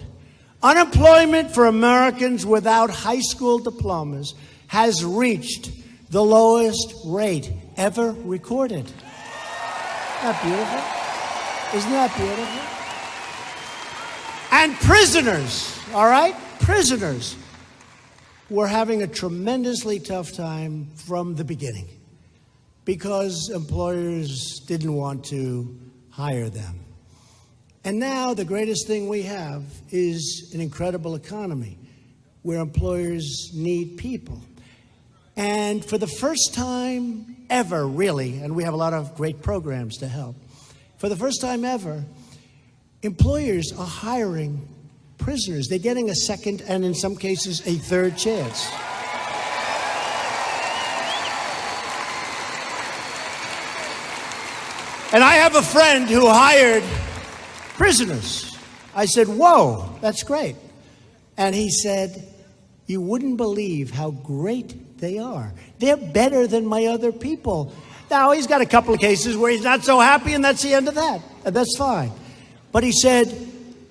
Unemployment for Americans without high school diplomas has reached the lowest rate ever recorded. Isn't that beautiful? Isn't that beautiful? And prisoners, all right? Prisoners were having a tremendously tough time from the beginning because employers didn't want to hire them. And now the greatest thing we have is an incredible economy where employers need people. And for the first time ever, really, and we have a lot of great programs to help, for the first time ever, employers are hiring prisoners. They're getting a second and in some cases a third chance. And I have a friend who hired prisoners. I said, whoa, that's great. And he said, you wouldn't believe how great they are. They're better than my other people. Now, he's got a couple of cases where he's not so happy, and that's the end of that. And that's fine. But he said,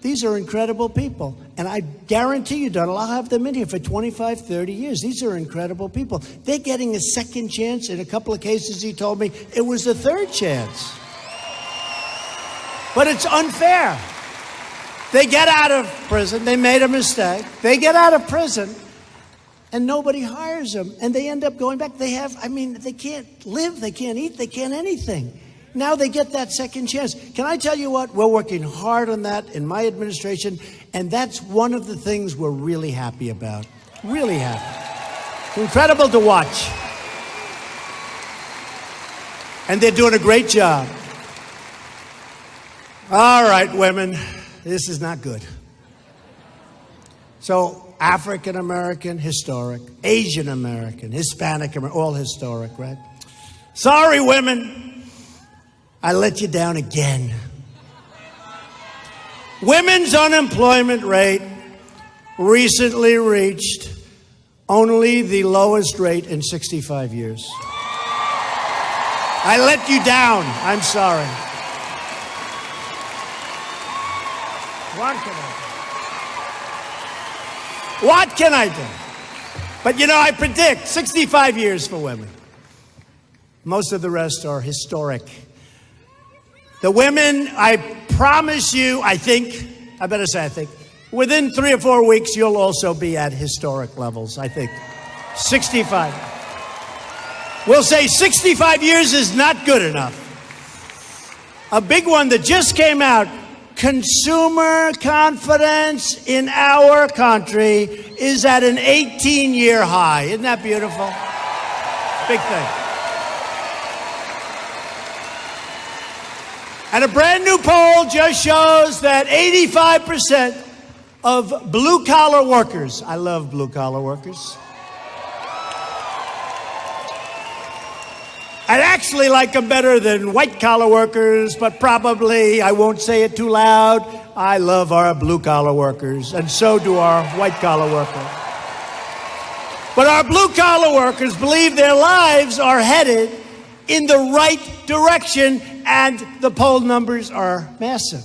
these are incredible people. And I guarantee you, Donald, I'll have them in here for 25, 30 years. These are incredible people. They're getting a second chance. In a couple of cases, he told me, it was a third chance. But it's unfair. They get out of prison. They made a mistake. They get out of prison, and nobody hires them. And they end up going back. They can't live. They can't eat. They can't anything. Now they get that second chance. Can I tell you what? We're working hard on that in my administration, and that's one of the things we're really happy about. Really happy. Incredible to watch. And they're doing a great job. All right, women, this is not good. So, African American, historic. Asian American, Hispanic American, all historic, right? Sorry, women. I let you down again. Women's unemployment rate recently reached only the lowest rate in 65 years. I let you down. I'm sorry. What can I do? But you know, I predict 65 years for women. Most of the rest are historic. The women, I promise you, I think, within 3 or 4 weeks, you'll also be at historic levels, I think. 65. We'll say 65 years is not good enough. A big one that just came out, consumer confidence in our country is at an 18-year high. Isn't that beautiful? Big thing. And a brand new poll just shows that 85% of blue-collar workers, I love blue-collar workers, I'd actually like them better than white-collar workers, but probably I won't say it too loud. I love our blue-collar workers, and so do our white-collar workers. But our blue-collar workers believe their lives are headed in the right direction, and the poll numbers are massive.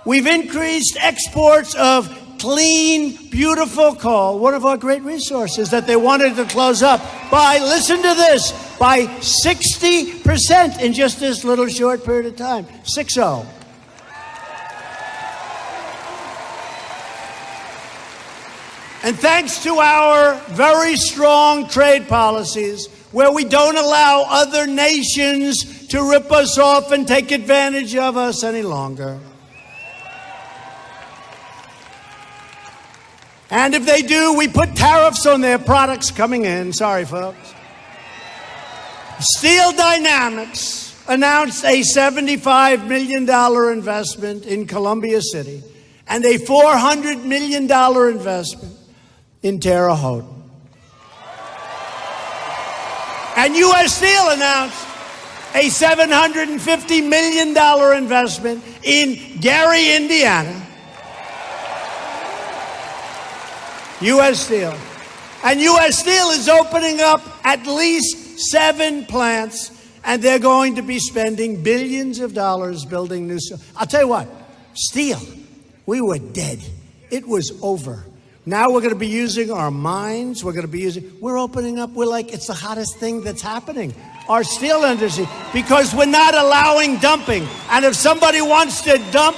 We've increased exports of clean, beautiful coal, one of our great resources that they wanted to close up by, listen to this, by 60% in just this little short period of time. 6-0. And thanks to our very strong trade policies, where we don't allow other nations to rip us off and take advantage of us any longer. And if they do, we put tariffs on their products coming in. Sorry, folks. Steel Dynamics announced a $75 million investment in Columbia City and a $400 million investment in Terre Haute. And U.S. Steel announced a $750 million investment in Gary, Indiana. U.S. Steel. And U.S. Steel is opening up at least 7 plants, and they're going to be spending billions of dollars building new steel. I'll tell you what, steel, we were dead. It was over. Now we're going to be using our minds. We're opening up. We're like, it's the hottest thing that's happening. Our steel industry, because we're not allowing dumping. And if somebody wants to dump,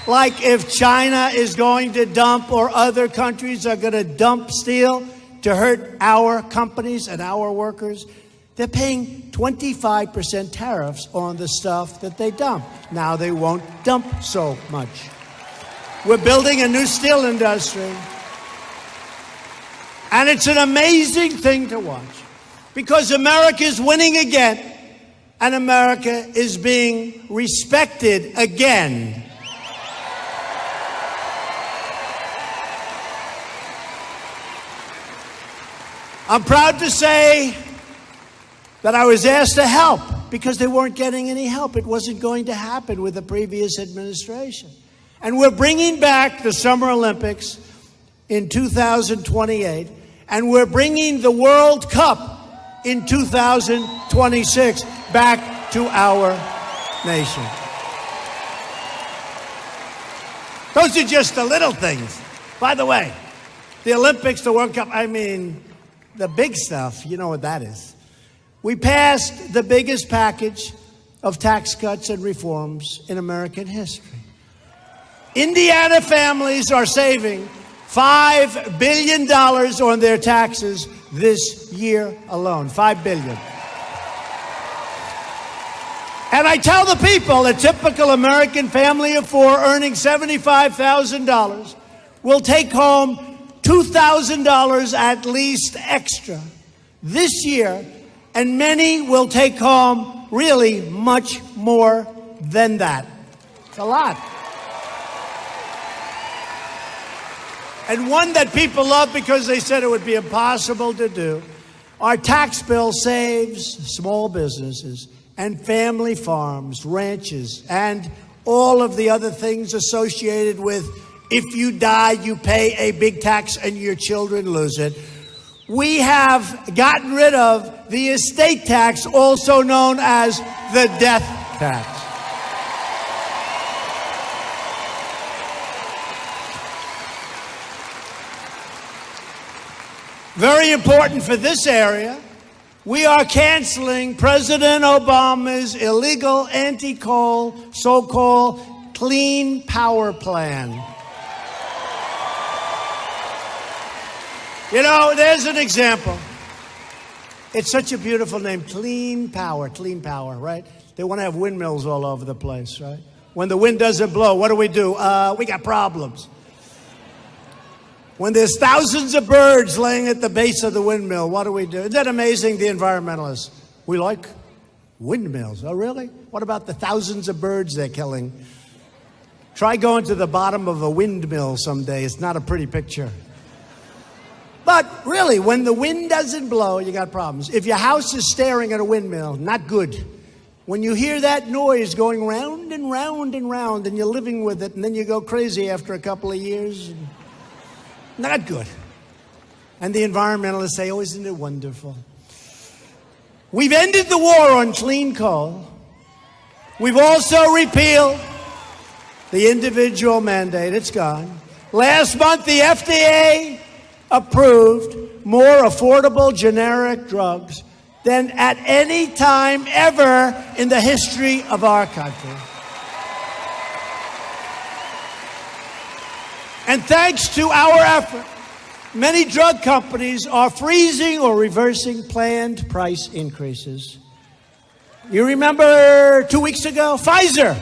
like if China is going to dump or other countries are going to dump steel to hurt our companies and our workers, they're paying 25% tariffs on the stuff that they dump. Now they won't dump so much. We're building a new steel industry. And it's an amazing thing to watch because America is winning again and America is being respected again. I'm proud to say that I was asked to help because they weren't getting any help. It wasn't going to happen with the previous administration. And we're bringing back the Summer Olympics in 2028, and we're bringing the World Cup in 2026 back to our nation. Those are just the little things. By the way, the Olympics, the World Cup, I mean, the big stuff, you know what that is. We passed the biggest package of tax cuts and reforms in American history. Indiana families are saving $5 billion on their taxes this year alone. $5 billion. And I tell the people, a typical American family of 4 earning $75,000 will take home $2,000 at least extra this year, and many will take home really much more than that. It's a lot. And one that people love because they said it would be impossible to do. Our tax bill saves small businesses and family farms, ranches, and all of the other things associated with if you die, you pay a big tax and your children lose it. We have gotten rid of the estate tax, also known as the death tax. Very important for this area, we are canceling President Obama's illegal anti-coal, so-called Clean Power Plan. You know, there's an example. It's such a beautiful name, Clean Power, right? They want to have windmills all over the place, right? When the wind doesn't blow, what do? We got problems. When there's thousands of birds laying at the base of the windmill, what do? Isn't that amazing, the environmentalists? We like windmills. Oh, really? What about the thousands of birds they're killing? Try going to the bottom of a windmill someday. It's not a pretty picture. But really, when the wind doesn't blow, you got problems. If your house is staring at a windmill, not good. When you hear that noise going round and round and round, and you're living with it, and then you go crazy after a couple of years, not good. And the environmentalists say, oh, isn't it wonderful? We've ended the war on clean coal. We've also repealed the individual mandate. It's gone. Last month, the FDA approved more affordable generic drugs than at any time ever in the history of our country. And thanks to our effort, many drug companies are freezing or reversing planned price increases. You remember 2 weeks ago, Pfizer,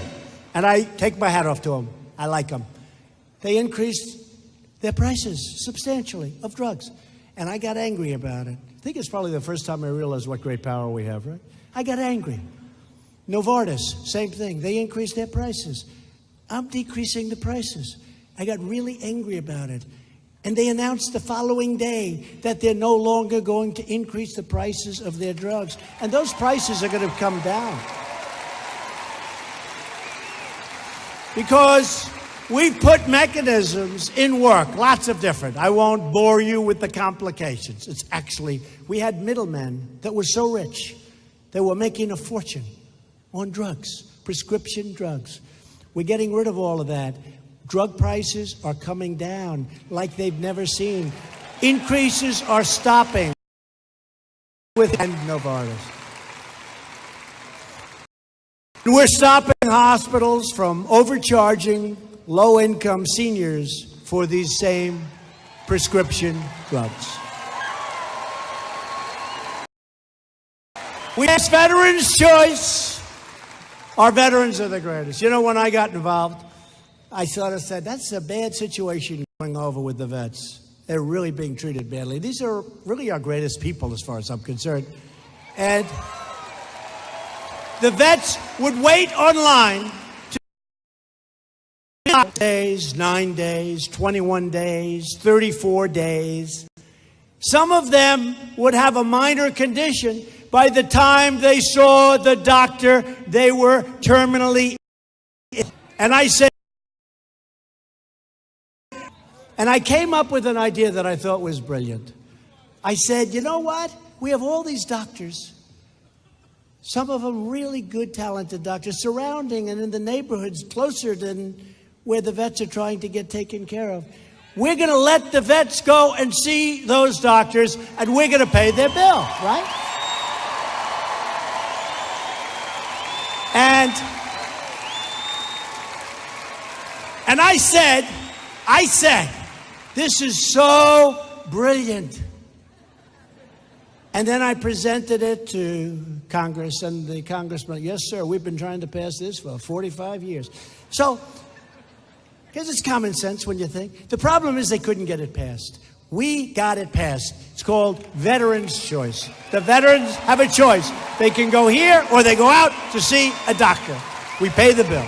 and I take my hat off to them. I like them. They increased their prices substantially of drugs, and I got angry about it. I think it's probably the first time I realized what great power we have, right? I got angry. Novartis, same thing. They increased their prices. I'm decreasing the prices. I got really angry about it. And they announced the following day that they're no longer going to increase the prices of their drugs. And those prices are going to come down. Because we've put mechanisms in work, lots of different. I won't bore you with the complications. It's actually, we had middlemen that were so rich, they were making a fortune on drugs, prescription drugs. We're getting rid of all of that. Drug prices are coming down like they've never seen. Increases are stopping with Novartis. We're stopping hospitals from overcharging low-income seniors for these same prescription drugs. We ask veterans' choice. Our veterans are the greatest. You know, when I got involved, I sort of said, that's a bad situation going over with the vets. They're really being treated badly. These are really our greatest people as far as I'm concerned. And the vets would wait online to days, 9 days, 21 days, 34 days. Some of them would have a minor condition. By the time they saw the doctor, they were terminally ill. And I said, and I came up with an idea that I thought was brilliant. I said, you know what? We have all these doctors, some of them really good, talented doctors, surrounding and in the neighborhoods closer than where the vets are trying to get taken care of. We're going to let the vets go and see those doctors, and we're going to pay their bill, right? And I said, this is so brilliant. And then I presented it to Congress, and the congressman, yes, sir, we've been trying to pass this for 45 years. So, because it's common sense when you think. The problem is they couldn't get it passed. We got it passed. It's called Veterans' Choice. The veterans have a choice. They can go here or they go out to see a doctor. We pay the bill.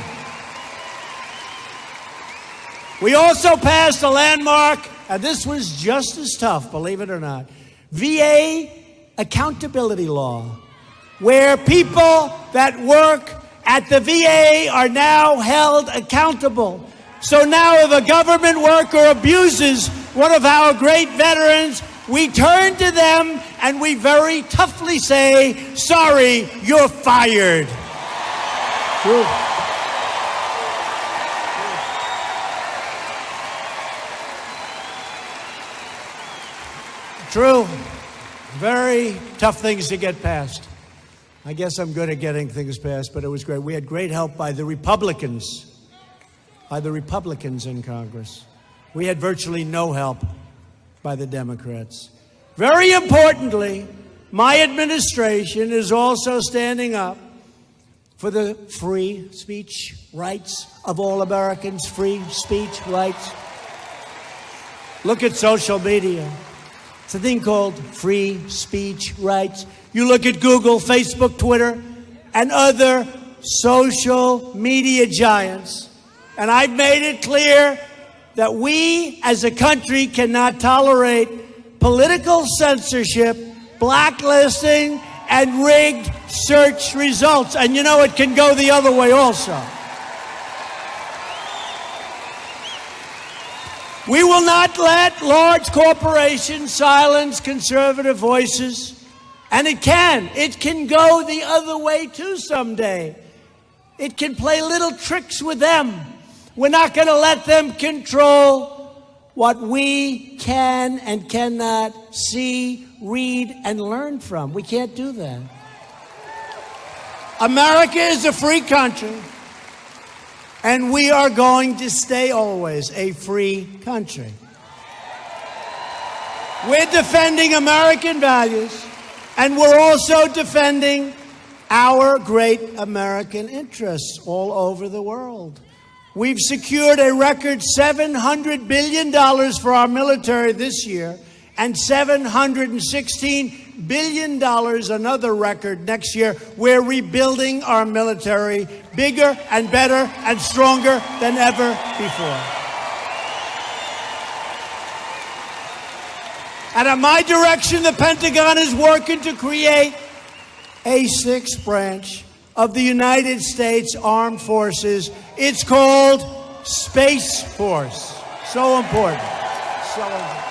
We also passed a landmark, and this was just as tough, believe it or not, VA accountability law, where people that work at the VA are now held accountable. So now if a government worker abuses one of our great veterans, we turn to them and we very toughly say, sorry, you're fired. True. True. Very tough things to get passed. I guess I'm good at getting things passed, but it was great. We had great help by the Republicans in Congress. We had virtually no help by the Democrats. Very importantly, my administration is also standing up for the free speech rights of all Americans, free speech rights. Look at social media. It's a thing called free speech rights. You look at Google, Facebook, Twitter, and other social media giants, and I've made it clear that we as a country cannot tolerate political censorship, blacklisting, and rigged search results. And you know, it can go the other way also. We will not let large corporations silence conservative voices. And it can go the other way too someday. It can play little tricks with them. We're not going to let them control what we can and cannot see, read, and learn from. We can't do that. America is a free country, and we are going to stay always a free country. We're defending American values, and we're also defending our great American interests all over the world. We've secured a record $700 billion for our military this year, and $716 billion, another record next year. We're rebuilding our military bigger and better and stronger than ever before. And at my direction, the Pentagon is working to create a sixth branch of the United States Armed Forces. It's called Space Force. So important. So important.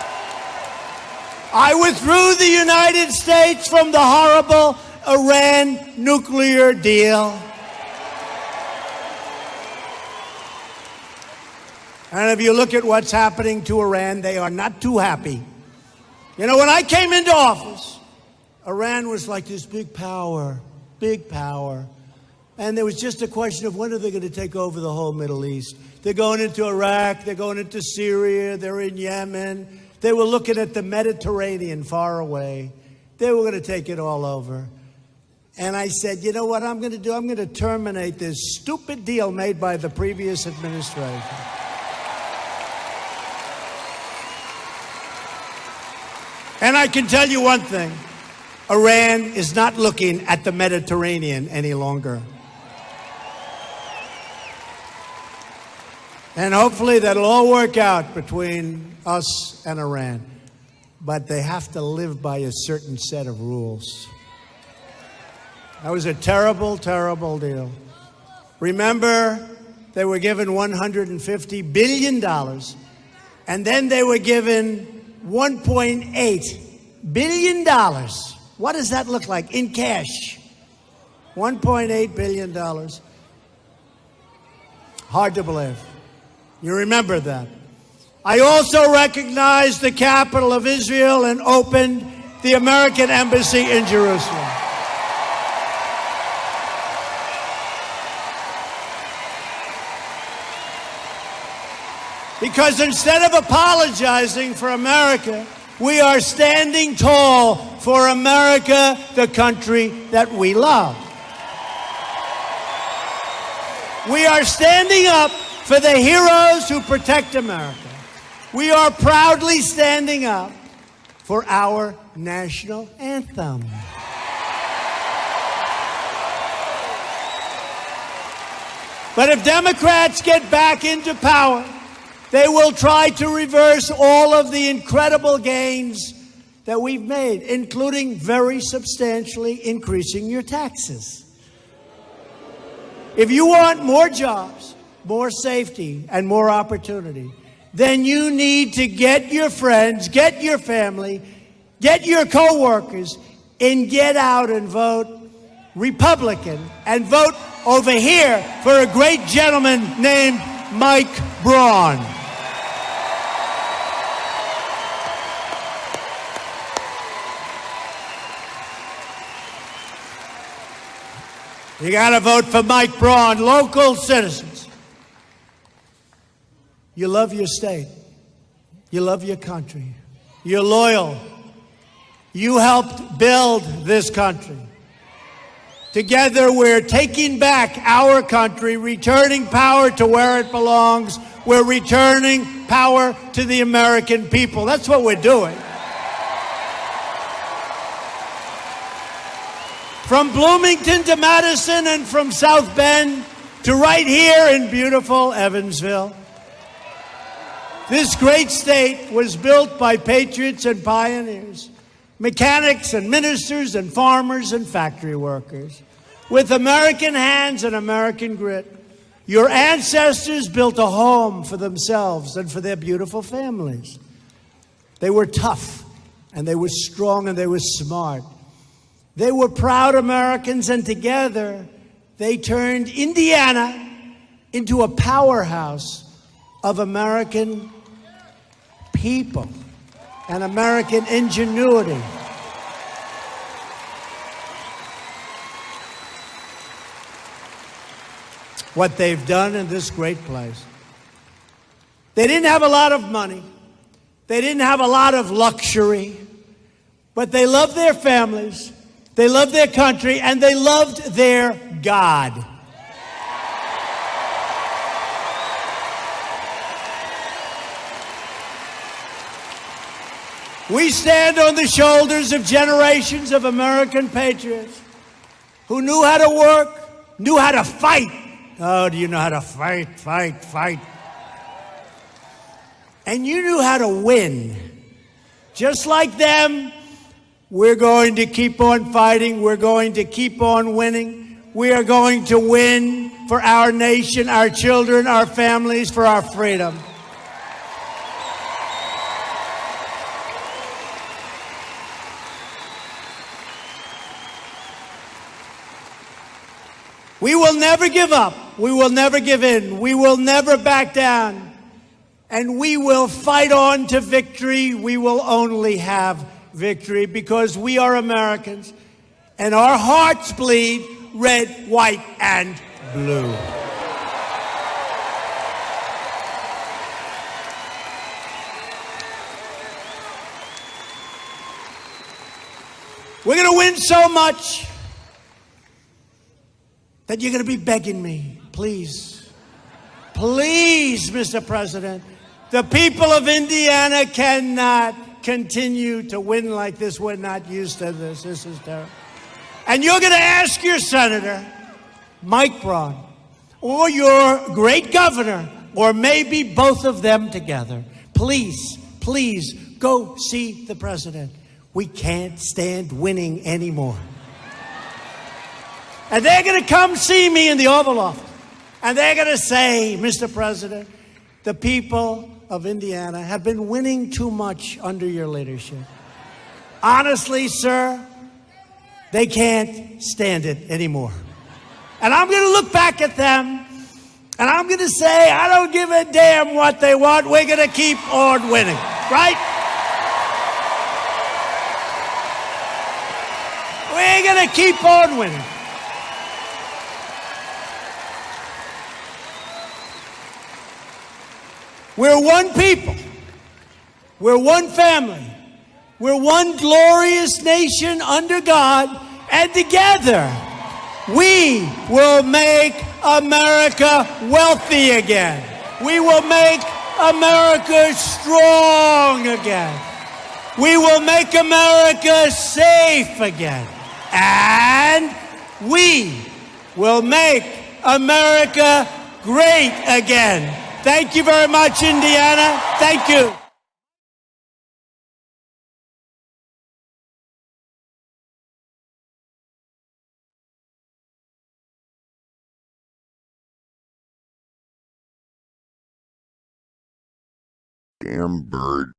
I withdrew the United States from the horrible Iran nuclear deal. And if you look at what's happening to Iran, they are not too happy. You know, when I came into office, Iran was like this big power. And there was just a question of when are they going to take over the whole Middle East? They're going into Iraq, they're going into Syria, they're in Yemen. They were looking at the Mediterranean far away. They were going to take it all over. And I said, you know what I'm going to do? I'm going to terminate this stupid deal made by the previous administration. And I can tell you one thing. Iran is not looking at the Mediterranean any longer. And hopefully that'll all work out between us and Iran. But they have to live by a certain set of rules. That was a terrible, terrible deal. Remember, they were given $150 billion. And then they were given $1.8 billion. What does that look like in cash? $1.8 billion. Hard to believe. You remember that. I also recognized the capital of Israel and opened the American embassy in Jerusalem. Because instead of apologizing for America, we are standing tall for America, the country that we love. We are standing up for the heroes who protect America. We are proudly standing up for our national anthem. But if Democrats get back into power, they will try to reverse all of the incredible gains that we've made, including very substantially increasing your taxes. If you want more jobs, more safety, and more opportunity, then you need to get your friends, get your family, get your co-workers, and get out and vote Republican and vote over here for a great gentleman named Mike Braun. You got to vote for Mike Braun, local citizens. You love your state. You love your country. You're loyal. You helped build this country. Together, we're taking back our country, returning power to where it belongs. We're returning power to the American people. That's what we're doing. From Bloomington to Madison and from South Bend to right here in beautiful Evansville. This great state was built by patriots and pioneers, mechanics and ministers and farmers and factory workers. With American hands and American grit, your ancestors built a home for themselves and for their beautiful families. They were tough, and they were strong, and they were smart. They were proud Americans, and together they turned Indiana into a powerhouse of American people and American ingenuity. What they've done in this great place. They didn't have a lot of money. They didn't have a lot of luxury. But they loved their families. They loved their country. And they loved their God. We stand on the shoulders of generations of American patriots who knew how to work, knew how to fight. Oh, do you know how to fight, fight, fight? And you knew how to win. Just like them, we're going to keep on fighting. We're going to keep on winning. We are going to win for our nation, our children, our families, for our freedom. We will never give up. We will never give in. We will never back down. And we will fight on to victory. We will only have victory because we are Americans. And our hearts bleed red, white, and blue. We're going to win so much that you're going to be begging me, please, please, Mr. President, the people of Indiana cannot continue to win like this. We're not used to this. This is terrible. And you're going to ask your senator, Mike Braun, or your great governor, or maybe both of them together, please, please go see the president. We can't stand winning anymore. And they're going to come see me in the Oval Office. And they're going to say, Mr. President, the people of Indiana have been winning too much under your leadership. Honestly, sir, they can't stand it anymore. And I'm going to look back at them, and I'm going to say, I don't give a damn what they want. We're going to keep on winning, right? We're going to keep on winning. We're one people. We're one family. We're one glorious nation under God. And together, we will make America wealthy again. We will make America strong again. We will make America safe again. And we will make America great again. Thank you very much, Indiana. Thank you. Damn bird.